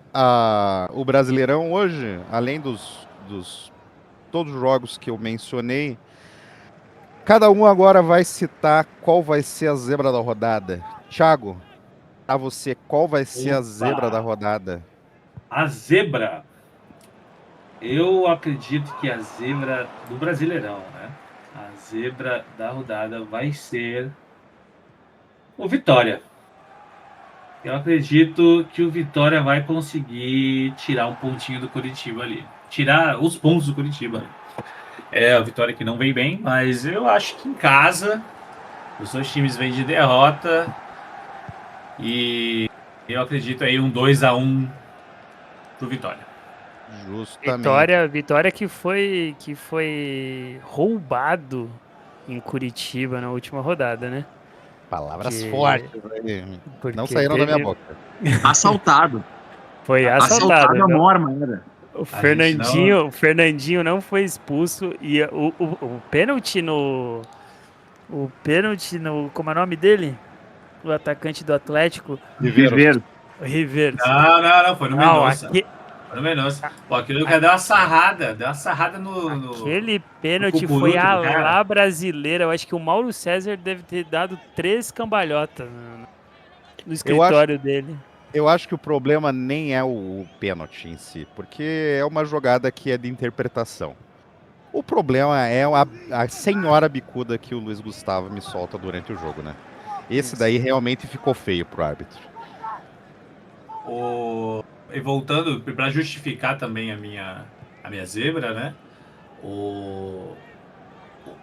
o Brasileirão hoje, além dos todos os jogos que eu mencionei, cada um agora vai citar qual vai ser a zebra da rodada. Thiago, a você, qual vai ser a zebra da rodada? A zebra. Eu acredito que a zebra do Brasileirão, né? A zebra da rodada vai ser o Vitória. Eu acredito que o Vitória vai conseguir tirar um pontinho do Curitiba ali. Tirar os pontos do Curitiba. É a Vitória que não vem bem, mas eu acho que em casa os dois times vêm de derrota e eu acredito aí um 2-1 pro Vitória. Justamente. Vitória que foi roubado em Curitiba na última rodada, né? Palavras Que- fortes, né? Porque Não saíram da minha teve- boca. Assaltado. Foi Assaltado assaltado. a Não? morma, era. O gente o Fernandinho não foi expulso e o pênalti no. O pênalti no. Como é o nome dele? O atacante do Atlético, Viveiro. o Rivers. Não, foi no Não, Mendonça. Foi no Mendonça. Pô, aquilo que deu uma sarrada no aquele pênalti cucuruto foi a do cara. lá brasileira. Eu acho que o Mauro César deve ter dado 3 cambalhotas no escritório dele. Eu acho que o problema nem é o pênalti em si, porque é uma jogada que é de interpretação. O problema é a senhora bicuda que o Luiz Gustavo me solta durante o jogo, né? Esse daí realmente ficou feio pro árbitro. E voltando, para justificar também a minha zebra, né? O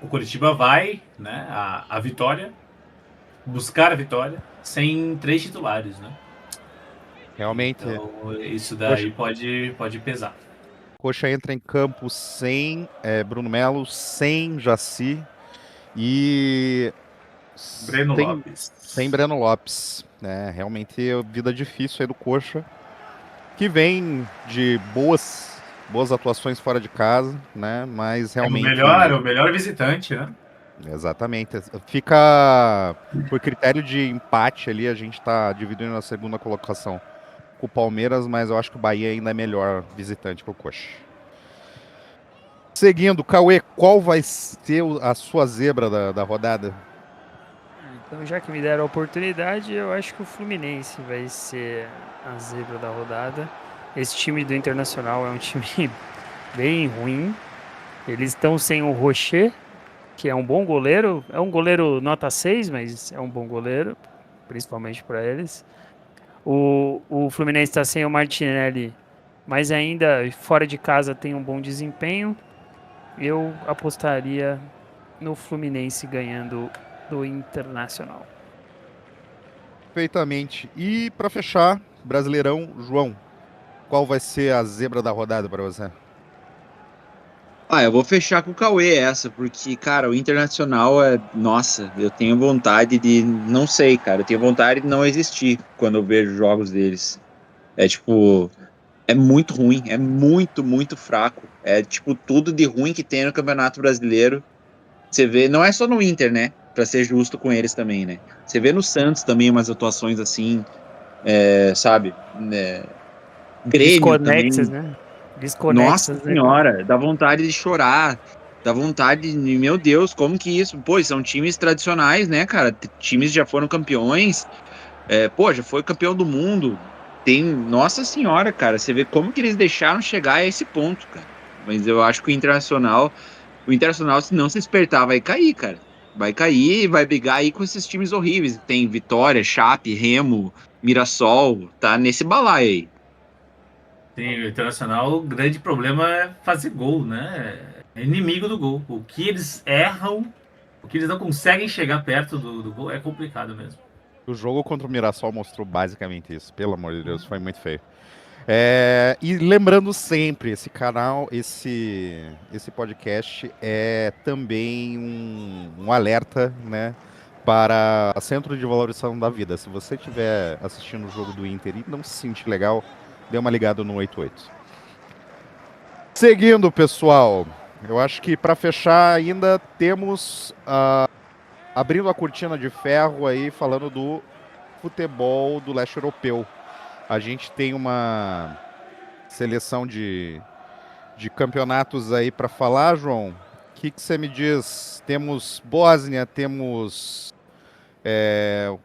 Curitiba vai, né? A vitória, buscar a vitória, sem 3 titulares, né? Realmente, Então, isso daí pode pesar. Coxa entra em campo sem Bruno Melo, sem Jaci e Breno Lopes. sem Breno Lopes. Né? Realmente vida difícil aí do Coxa, que vem de boas atuações fora de casa, né? Mas realmente O melhor visitante, né? exatamente. Fica por critério de empate ali, a gente tá dividindo a segunda colocação com o Palmeiras, mas eu acho que o Bahia ainda é melhor visitante que o Coxa. Seguindo, Cauê, qual vai ser a sua zebra da rodada? Então, já que me deram a oportunidade, eu acho que o Fluminense vai ser a zebra da rodada. Esse time do Internacional é um time bem ruim. Eles estão sem o Rocher, que é um bom goleiro. É um goleiro nota 6, mas é um bom goleiro, principalmente para eles. O Fluminense está sem o Martinelli, mas ainda fora de casa tem um bom desempenho. Eu apostaria no Fluminense ganhando do Internacional. Perfeitamente. E para fechar, Brasileirão, João, qual vai ser a zebra da rodada para você? Eu vou fechar com o Cauê essa, porque, cara, o Internacional Nossa, eu tenho vontade de. Não sei, cara, eu tenho vontade de não existir quando eu vejo jogos deles. É tipo, é muito ruim, é muito, muito fraco. É tipo tudo de ruim que tem no Campeonato Brasileiro. Você vê, não é só no Inter, né? Pra ser justo com eles também, né? Você vê no Santos também umas atuações assim, sabe? Grêmio Desconexas, também. né? Nossa Desconexas, né, cara? senhora, dá vontade de chorar. Dá vontade de, meu Deus, como que isso? Pô, são times tradicionais, né, cara? Times já foram campeões. Pô, já foi campeão do mundo. Nossa senhora, cara, você vê como que eles deixaram chegar a esse ponto, cara. Mas eu acho que o Internacional, se não se despertar, vai cair, cara. Vai cair e vai brigar aí com esses times horríveis. Tem Vitória, Chape, Remo, Mirassol, tá nesse balaio aí. Sim, o Internacional, o grande problema é fazer gol, né? É inimigo do gol. O que eles erram, o que eles não conseguem chegar perto do gol é complicado mesmo. O jogo contra o Mirassol mostrou basicamente isso. Pelo amor de Deus, foi muito feio. E lembrando sempre, esse canal, esse podcast é também um alerta, né, para Centro de Valorização da Vida. Se você estiver assistindo o jogo do Inter e não se sentir legal, dê uma ligada no 88. Seguindo, pessoal, eu acho que para fechar ainda temos abrindo a cortina de ferro aí falando do futebol do leste europeu. A gente tem uma seleção de campeonatos aí para falar, João. O que você me diz? Temos Bósnia, temos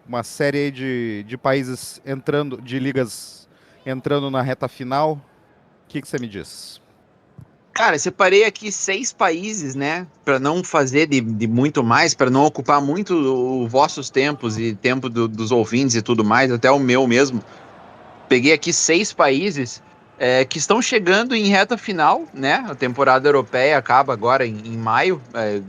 uma série aí de países entrando, de ligas entrando na reta final. O que você me diz? Cara, separei aqui 6 países, né? Para não fazer de muito mais, para não ocupar muito os vossos tempos e tempo dos ouvintes e tudo mais, até o meu mesmo. Peguei aqui 6 países que estão chegando em reta final, né? A temporada europeia acaba agora em maio,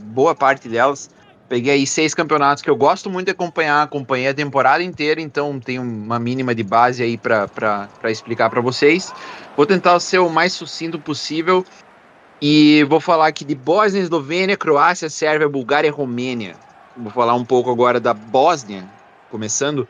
boa parte delas. Peguei aí 6 campeonatos que eu gosto muito de acompanhar, acompanhei a temporada inteira, então tenho uma mínima de base aí para explicar para vocês. Vou tentar ser o mais sucinto possível e vou falar aqui de Bósnia, Eslovênia, Croácia, Sérvia, Bulgária e Romênia. Vou falar um pouco agora da Bósnia, começando.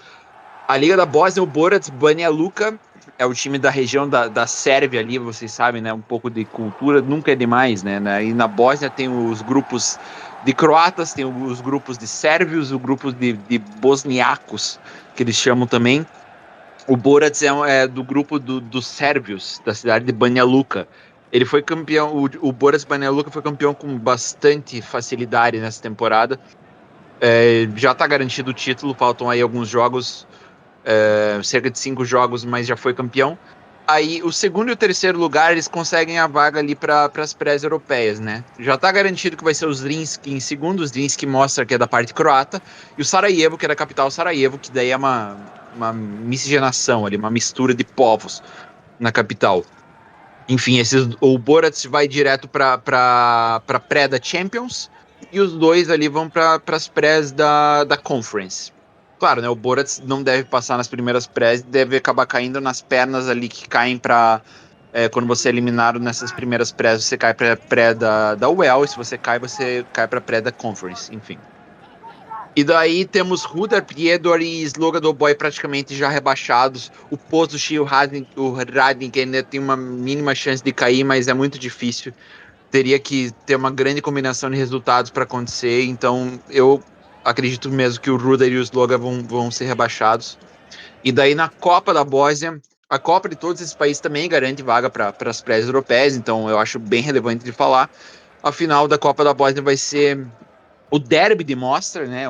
A Liga da Bósnia, o Borac Banja Luka, é o time da região da Sérvia ali, vocês sabem, né? Um pouco de cultura, nunca é demais, né? E na Bósnia tem os grupos de croatas, tem os grupos de sérvios, o grupo de bosniacos, que eles chamam também. O Borac é do grupo dos sérvios, da cidade de Banja Luka. Ele foi campeão, o Borac Banja Luka foi campeão com bastante facilidade nessa temporada. Já está garantido o título, faltam aí alguns jogos, cerca de 5 jogos, mas já foi campeão. Aí o segundo e o terceiro lugar eles conseguem a vaga ali para as pré-europeias, né? Já tá garantido que vai ser o Zrinski em segundo, o Zrinski mostra que é da parte croata, e o Sarajevo, que é da capital Sarajevo, que daí é uma miscigenação ali, uma mistura de povos na capital. Enfim, o Borac vai direto para pré da Champions e os dois ali vão para as prés da Conference. Claro, né? O Borac não deve passar nas primeiras prés, deve acabar caindo nas pernas ali que caem para quando você é eliminado nessas primeiras prés, você cai para pré da UEL, e se você cai para pré da Conference, enfim. E daí temos Rudar, Priedor e Sloga do Boy praticamente já rebaixados. O Pozushi e o Radnik ainda tem uma mínima chance de cair, mas é muito difícil. Teria que ter uma grande combinação de resultados para acontecer. Então eu acredito mesmo que o Rudar e o Sloga vão ser rebaixados. E daí na Copa da Bósnia, a Copa de todos esses países também garante vaga para as pré-europeias, então eu acho bem relevante de falar. A final da Copa da Bósnia vai ser o derby de Mostar, né?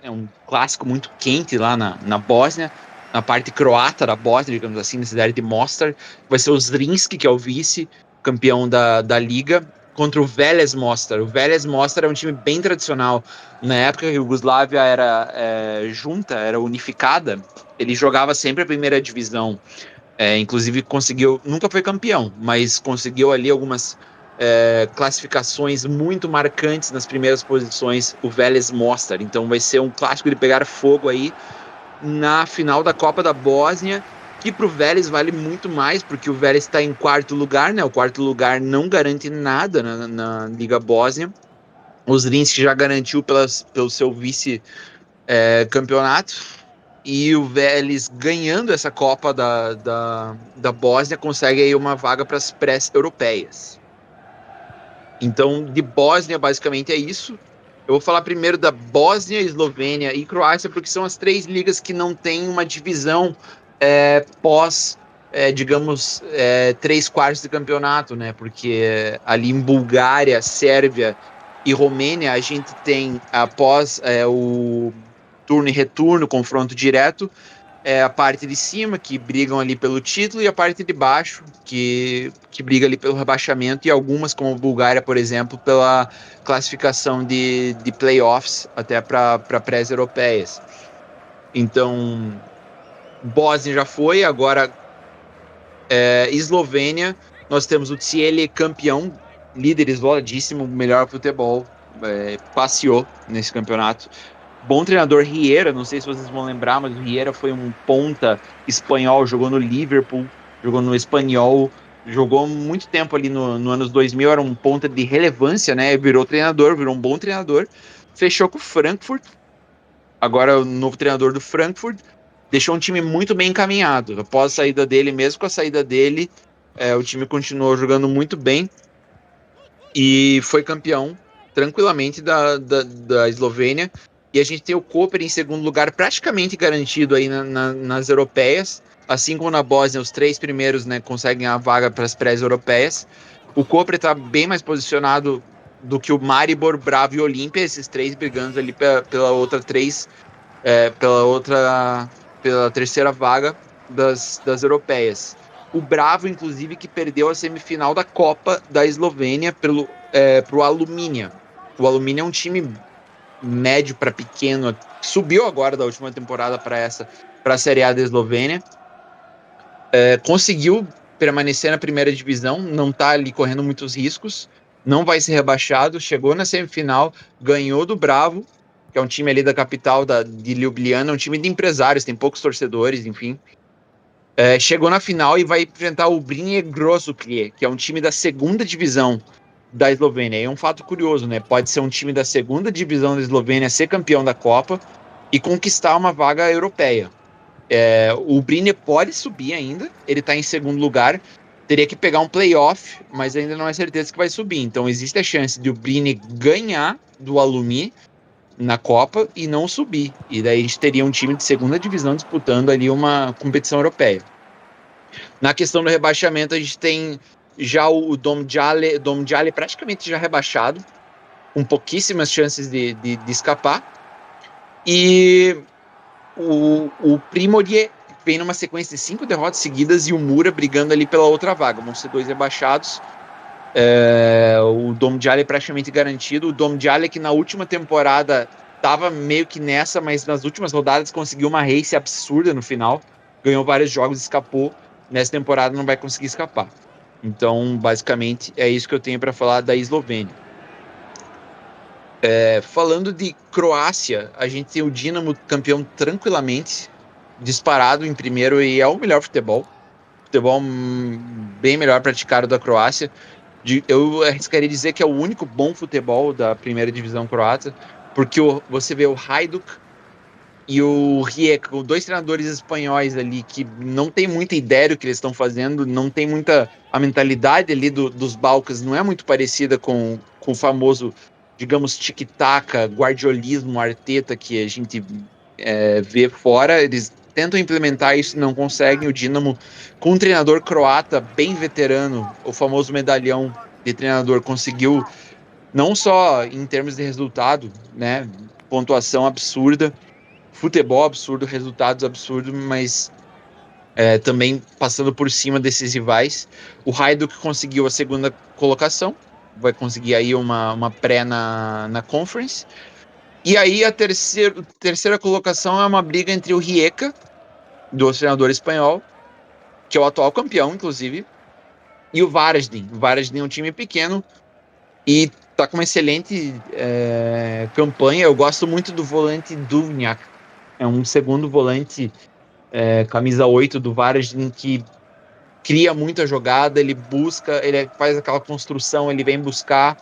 É um clássico muito quente lá na Bósnia, na parte croata da Bósnia, digamos assim, na cidade de Mostar. Vai ser o Zrinski, que é o vice-campeão da liga, contra o Veles Mostar. O Veles Mostar é um time bem tradicional. Na época que a Iugoslávia era junta, era unificada, ele jogava sempre a primeira divisão. Inclusive conseguiu, nunca foi campeão, mas conseguiu ali algumas classificações muito marcantes nas primeiras posições, o Vélez Mostar. Então vai ser um clássico de pegar fogo aí na final da Copa da Bósnia, que pro Vélez vale muito mais, porque o Vélez está em quarto lugar, né? O quarto lugar não garante nada na Liga Bósnia. O Zrinski já garantiu pelo seu vice-campeonato. e o Vélez, ganhando essa Copa da Bósnia, consegue aí uma vaga para as pré-europeias. Então, de Bósnia, basicamente é isso. Eu vou falar primeiro da Bósnia, Eslovênia e Croácia, porque são as 3 ligas que não têm uma divisão pós, digamos, 3/4 de campeonato, né? Porque ali em Bulgária, Sérvia e Romênia, a gente tem, após o turno e retorno, confronto direto, a parte de cima, que brigam ali pelo título, e a parte de baixo, que briga ali pelo rebaixamento, e algumas, como a Bulgária, por exemplo, pela classificação de playoffs até para pré-europeias. Então, Bósnia já foi, agora Eslovênia, nós temos o Ciele campeão, líder isoladíssimo, melhor futebol, passeou nesse campeonato. Bom treinador, Riera, não sei se vocês vão lembrar, mas o Riera foi um ponta espanhol, jogou no Liverpool, jogou no Espanhol, jogou muito tempo ali no anos 2000, era um ponta de relevância, né? Virou treinador, virou um bom treinador, fechou com o Frankfurt, agora o novo treinador do Frankfurt, deixou um time muito bem encaminhado. Após a saída dele, mesmo com a saída dele, o time continuou jogando muito bem e foi campeão tranquilamente da Eslovênia. E a gente tem o Koper em segundo lugar, praticamente garantido aí nas europeias. Assim como na Bósnia, os 3 primeiros, né, conseguem a vaga para as pré-europeias. O Koper está bem mais posicionado do que o Maribor, Bravo e Olímpia, esses 3 brigando ali pela terceira vaga das europeias. O Bravo, inclusive, que perdeu a semifinal da Copa da Eslovênia pro Alumínia. O Alumínia é um time médio para pequeno, subiu agora da última temporada para a Série A da Eslovênia. Conseguiu permanecer na primeira divisão, não está ali correndo muitos riscos, não vai ser rebaixado, chegou na semifinal, ganhou do Bravo, que é um time ali da capital de Ljubljana, um time de empresários, tem poucos torcedores, enfim. Chegou na final e vai enfrentar o Brinje Grosuplje, que é um time da segunda divisão da Eslovênia. É um fato curioso, né? Pode ser um time da segunda divisão da Eslovênia ser campeão da Copa e conquistar uma vaga europeia. O Brinje pode subir ainda, ele está em segundo lugar, teria que pegar um playoff, mas ainda não é certeza que vai subir. Então existe a chance de o Brinje ganhar do Alumni na Copa e não subir. E daí a gente teria um time de segunda divisão disputando ali uma competição europeia. Na questão do rebaixamento, a gente tem já o Domžale praticamente já rebaixado, com pouquíssimas chances de escapar. E o Primorje vem numa sequência de 5 derrotas seguidas e o Mura brigando ali pela outra vaga. Vão ser 2 rebaixados. O Domžale praticamente garantido. O Domžale que na última temporada estava meio que nessa, mas nas últimas rodadas conseguiu uma race absurda no final. Ganhou vários jogos, escapou. Nessa temporada não vai conseguir escapar. Então, basicamente, é isso que eu tenho para falar da Eslovênia. Falando de Croácia, a gente tem o Dinamo campeão tranquilamente, disparado em primeiro, e é o melhor futebol. Futebol bem melhor praticado da Croácia. Eu arriscaria dizer que é o único bom futebol da primeira divisão croata, porque você vê o Hajduk e o Rijeka, 2 treinadores espanhóis ali que não tem muita ideia do que eles estão fazendo, não tem muita... A mentalidade ali dos Balcãs não é muito parecida com o famoso, digamos, tic-tac, guardiolismo, Arteta que a gente vê fora. Eles tentam implementar isso, não conseguem. O Dinamo, com um treinador croata bem veterano, o famoso medalhão de treinador, conseguiu, não só em termos de resultado, né, pontuação absurda, futebol absurdo, resultados absurdos, mas também passando por cima desses rivais. O Hajduk conseguiu a segunda colocação, vai conseguir aí uma pré na Conference. E aí a terceira colocação é uma briga entre o Rijeka, do treinador espanhol, que é o atual campeão, inclusive, e o Varaždin. O Varaždin é um time pequeno e tá com uma excelente campanha. Eu gosto muito do volante Duvnjak. É um segundo volante, camisa 8 do Varaždin, que cria muita jogada, ele faz aquela construção, ele vem buscar,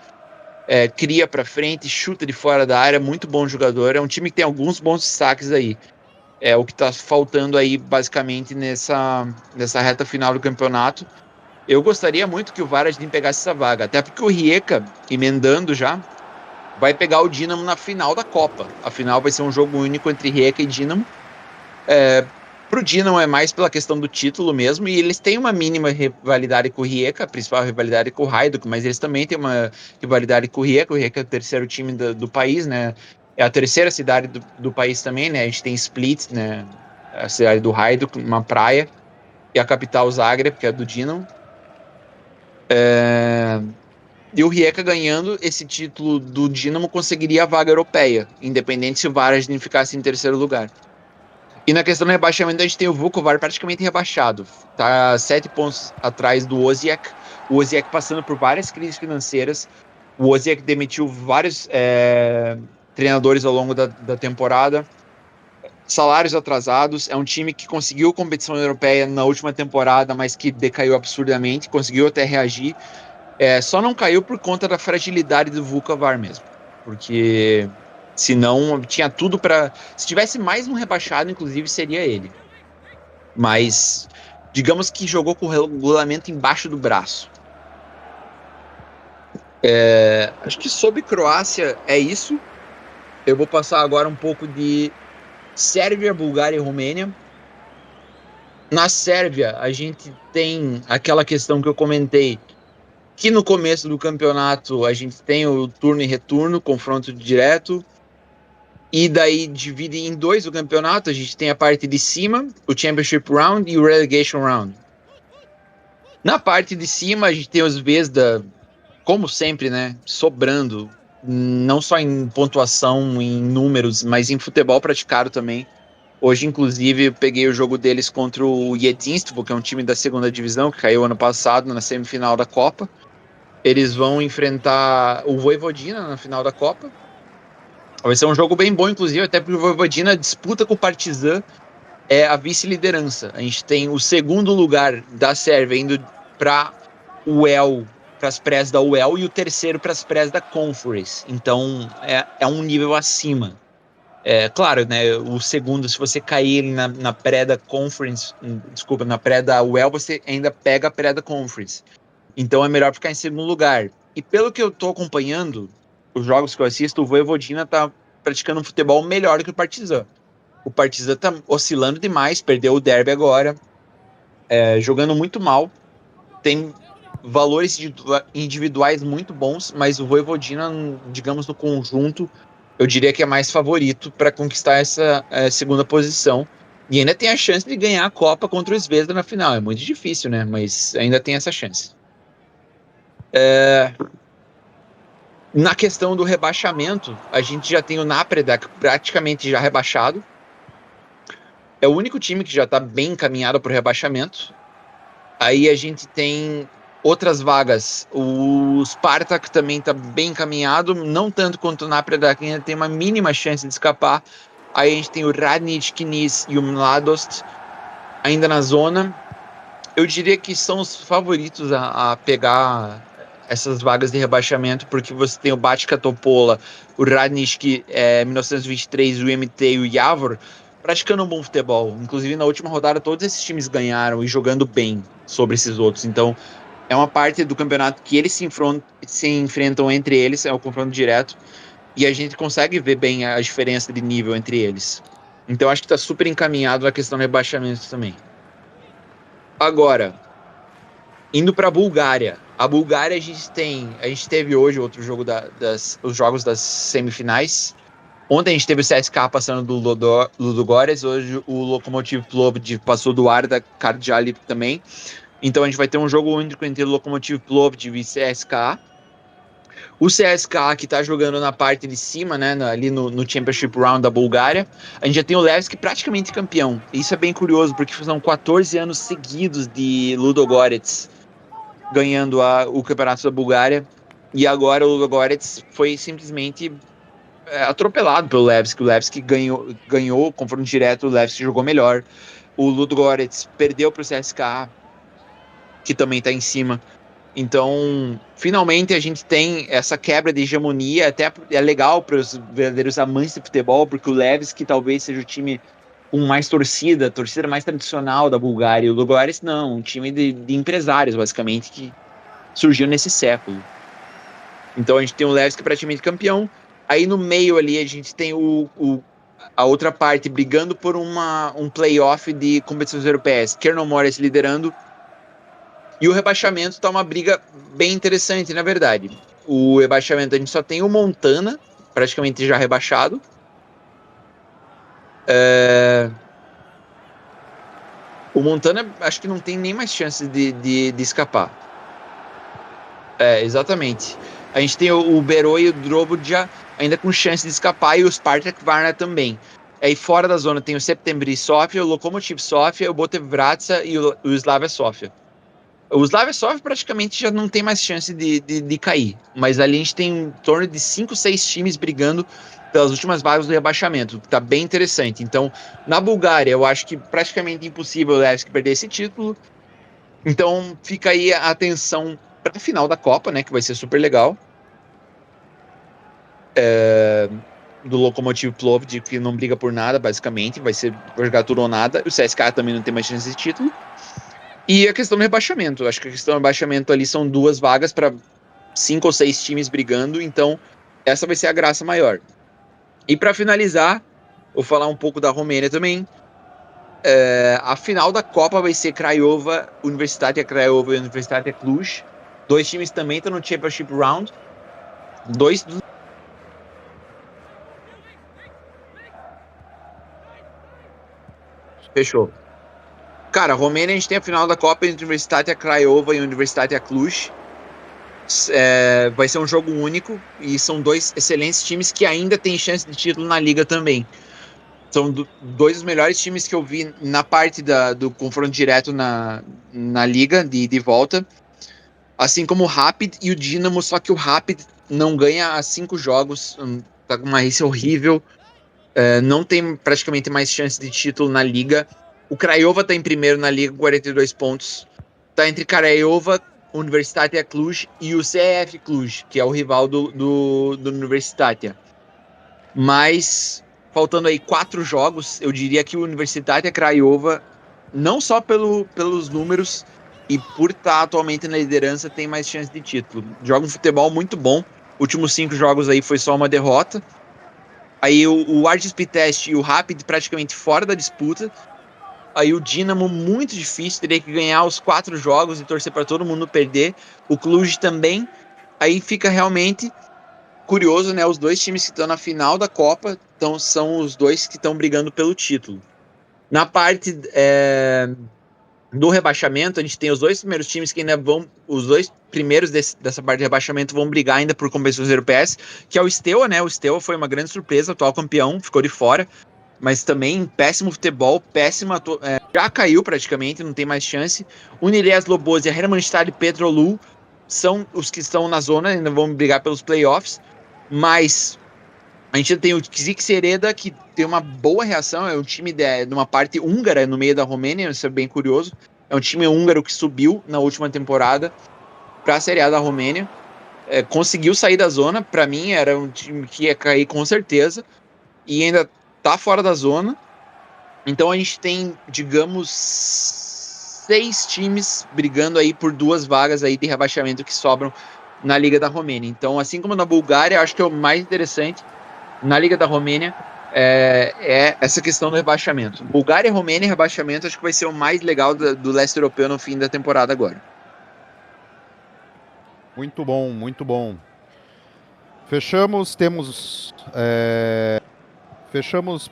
cria para frente, chuta de fora da área, muito bom jogador. É um time que tem alguns bons destaques aí. É o que está faltando aí, basicamente, nessa reta final do campeonato. Eu gostaria muito que o Varaždin pegasse essa vaga, até porque o Rijeka, emendando já, vai pegar o Dinamo na final da Copa. A final vai ser um jogo único entre Rijeka e Dinamo. Pro Dinamo é mais pela questão do título mesmo, e eles têm uma mínima rivalidade com o Rijeka, a principal rivalidade com o Hajduk, mas eles também têm uma rivalidade com o Rijeka. O Rijeka é o terceiro time do país, né? É a terceira cidade do país também, né? A gente tem Split, né? A cidade do Hajduk, uma praia, e a capital Zagreb, que é do Dinamo. E o Rijeka ganhando esse título do Dinamo conseguiria a vaga europeia, independente se o Varaždin ficasse em terceiro lugar. E na questão do rebaixamento, a gente tem o Vukovar praticamente rebaixado. Tá 7 pontos atrás do Osijek. O Osijek passando por várias crises financeiras. O Osijek demitiu vários treinadores ao longo da temporada. Salários atrasados. É um time que conseguiu competição europeia na última temporada, mas que decaiu absurdamente. Conseguiu até reagir. Só não caiu por conta da fragilidade do Vukovar mesmo. Porque senão tinha tudo para. Se tivesse mais um rebaixado, inclusive, seria ele. Mas digamos que jogou com o regulamento embaixo do braço. Acho que sobre Croácia é isso. Eu vou passar agora um pouco de Sérvia, Bulgária e Romênia. Na Sérvia, a gente tem aquela questão que eu comentei, que no começo do campeonato a gente tem o turno e retorno, confronto direto, e daí divide em dois o campeonato. A gente tem a parte de cima, o Championship Round e o Relegation Round. Na parte de cima, a gente tem os Zvezda, como sempre, né, sobrando, não só em pontuação, em números, mas em futebol praticado também. Hoje, inclusive, eu peguei o jogo deles contra o Jedinstvo, que é um time da segunda divisão, que caiu ano passado na semifinal da Copa. Eles vão enfrentar o Vojvodina na final da Copa. Vai ser um jogo bem bom, inclusive, até porque o Vojvodina disputa com o Partizan a vice-liderança. A gente tem o segundo lugar da Sérvia indo para o UEL, para as prés da UEL, e o terceiro para as prés da Conference. Então, é um nível acima. Claro, né, o segundo, se você cair na pré da Conference, desculpa, na pré da UEL, você ainda pega a pré da Conference. Então é melhor ficar em segundo lugar. E pelo que eu tô acompanhando, os jogos que eu assisto, o Vojvodina tá praticando um futebol melhor que o Partizan. O Partizan tá oscilando demais, perdeu o derby agora, jogando muito mal. Tem valores individuais muito bons, mas o Vojvodina, digamos, no conjunto, eu diria que é mais favorito para conquistar essa segunda posição. E ainda tem a chance de ganhar a Copa contra o Zvezda na final. É muito difícil, né? Mas ainda tem essa chance. Na questão do rebaixamento, a gente já tem o Napredak praticamente já rebaixado. É o único time que já está bem encaminhado para o rebaixamento. Aí a gente tem outras vagas. O Spartak também está bem encaminhado, não tanto quanto o Napredak, ainda tem uma mínima chance de escapar. Aí a gente tem o Radnički, Knis e o Mladost ainda na zona. Eu diria que são os favoritos a pegar essas vagas de rebaixamento, porque você tem o Bačka Topola, o Radnički 1923, o MT e o Javor praticando um bom futebol. Inclusive, na última rodada, todos esses times ganharam e jogando bem sobre esses outros. Então, é uma parte do campeonato que eles se enfrentam entre eles, é o confronto direto, e a gente consegue ver bem a diferença de nível entre eles. Então, acho que está super encaminhado a questão do rebaixamento também. Agora, indo para a Bulgária. A Bulgária a gente teve hoje outro jogo os jogos das semifinais. Ontem a gente teve o CSKA passando do Ludogorets, hoje o Lokomotiv Plovdiv passou do Arda Kardjali também. Então a gente vai ter um jogo único entre o Lokomotiv Plovdiv e CSKA. O CSKA que está jogando na parte de cima, né, ali no Championship Round da Bulgária. A gente já tem o Levski praticamente campeão. Isso é bem curioso, porque são 14 anos seguidos de Ludogorets ganhando o campeonato da Bulgária, e agora o Ludogorets foi simplesmente atropelado pelo Levski. O Levski ganhou o confronto direto, o Levski jogou melhor. O Ludogorets perdeu para o CSKA, que também está em cima. Então, finalmente a gente tem essa quebra de hegemonia. Até é legal para os verdadeiros amantes de futebol, porque o Levski talvez seja o time com mais torcida mais tradicional da Bulgária. E o Ludogorets não, um time de empresários, basicamente, que surgiu nesse século. Então a gente tem o Levski praticamente campeão. Aí no meio ali a gente tem a outra parte brigando por um playoff de competições europeias. Chernomorets liderando. E o rebaixamento tá uma briga bem interessante, na verdade. O rebaixamento a gente só tem o Montana, praticamente já rebaixado. O Montana acho que não tem nem mais chance de escapar. Exatamente. A gente tem o Beroi e o Drobodja ainda com chance de escapar e o Spartak Varna também. Aí fora da zona tem o Septembri Sofia, o Lokomotiv Sofia, o Botev Vratsa e o Slavia Sofia. O Slavia Sofia praticamente já não tem mais chance de cair, mas ali a gente tem em torno de 5, 6 times brigando pelas últimas vagas do rebaixamento, que tá bem interessante. Então, na Bulgária, eu acho que praticamente impossível o Levski perder esse título. Então, fica aí a atenção para a final da Copa, né, que vai ser super legal. Do Lokomotiv Plovdiv, que não briga por nada, basicamente, vai jogar tudo ou nada. O CSKA também não tem mais chance de título. E a questão do rebaixamento. Acho que a questão do rebaixamento ali são 2 vagas para 5 ou 6 times brigando, então essa vai ser a graça maior. E para finalizar, vou falar um pouco da Romênia também. A final da Copa vai ser Craiova, Universitatea Craiova e Universitatea Cluj. 2 times também estão no Championship Round. 2 Fechou. Cara, a Romênia a gente tem a final da Copa entre Universitatea Craiova e Universitatea Cluj. Vai ser um jogo único e são 2 excelentes times que ainda têm chance de título na liga também. São 2 dos melhores times que eu vi na parte do confronto direto na liga de volta. Assim como o Rapid e o Dinamo, só que o Rapid não ganha há 5 jogos, tá com uma race horrível, não tem praticamente mais chance de título na liga. O Craiova tá em primeiro na liga com 42 pontos. Tá entre Craiova, Universitatea Cluj e o CF Cluj, que é o rival do Universitatea. Mas, faltando aí 4 jogos, eu diria que o Universitatea Craiova, não só pelos números e por estar atualmente na liderança, tem mais chance de título. Joga um futebol muito bom. Últimos 5 jogos aí foi só uma derrota. Aí o Argis Test e o Rapid praticamente fora da disputa. Aí o Dinamo muito difícil, teria que ganhar os 4 jogos e torcer para todo mundo perder. O Cluj também. Aí fica realmente curioso, né? Os 2 times que estão na final da Copa são os 2 que estão brigando pelo título. Na parte do rebaixamento, a gente tem os 2 primeiros times que ainda vão. Os 2 primeiros dessa parte de rebaixamento vão brigar ainda por competições europeias, que é o Steaua, né? O Steaua foi uma grande surpresa, atual campeão, ficou de fora. Mas também péssimo futebol, já caiu praticamente, não tem mais chance. Uniles Lobos e a Hermannstadt Petrolul são os que estão na zona, ainda vão brigar pelos playoffs. Mas a gente tem o Ksik Sereda, que tem uma boa reação, é um time de uma parte húngara no meio da Romênia, isso é bem curioso. É um time húngaro que subiu na última temporada para a Série A da Romênia. Conseguiu sair da zona, para mim era um time que ia cair com certeza. E ainda tá fora da zona. Então a gente tem, digamos, 6 times brigando aí por 2 vagas aí de rebaixamento que sobram na Liga da Romênia. Então, assim como na Bulgária, acho que é o mais interessante na Liga da Romênia é essa questão do rebaixamento. Bulgária e Romênia, rebaixamento, acho que vai ser o mais legal do leste europeu no fim da temporada agora. Muito bom, muito bom. Fechamos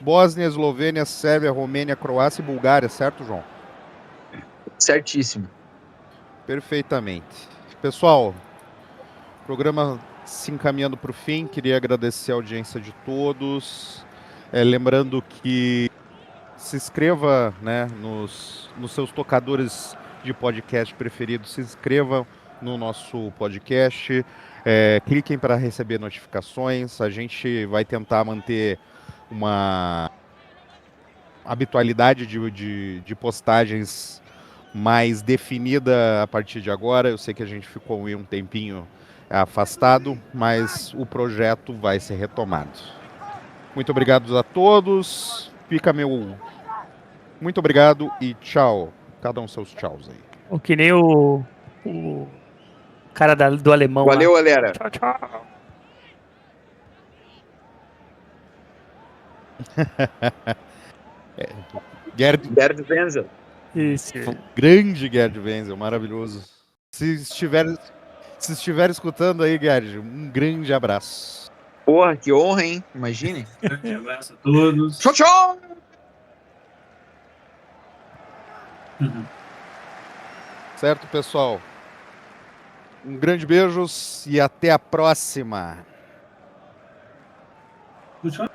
Bósnia, Eslovênia, Sérvia, Romênia, Croácia e Bulgária, certo, João? Certíssimo. Perfeitamente. Pessoal, programa se encaminhando para o fim, queria agradecer a audiência de todos. Lembrando que se inscreva, né, nos seus tocadores de podcast preferidos, se inscrevam no nosso podcast, cliquem para receber notificações. A gente vai tentar manter uma habitualidade de postagens mais definida a partir de agora. Eu sei que a gente ficou um tempinho afastado, mas o projeto vai ser retomado. Muito obrigado a todos. Fica meu Muito obrigado e tchau. Cada um seus tchauz aí. Ou que nem o cara do alemão Valeu, lá. galera. Tchau, tchau. Gerd, Gerd Wenzel. Isso. grande Gerd Wenzel, maravilhoso. Se estiver escutando aí, Gerd, um grande abraço. Porra, que honra, hein? Imagine. Grande abraço a todos. Tchau, tchau! Certo, pessoal? Um grande beijo e até a próxima. Tchau.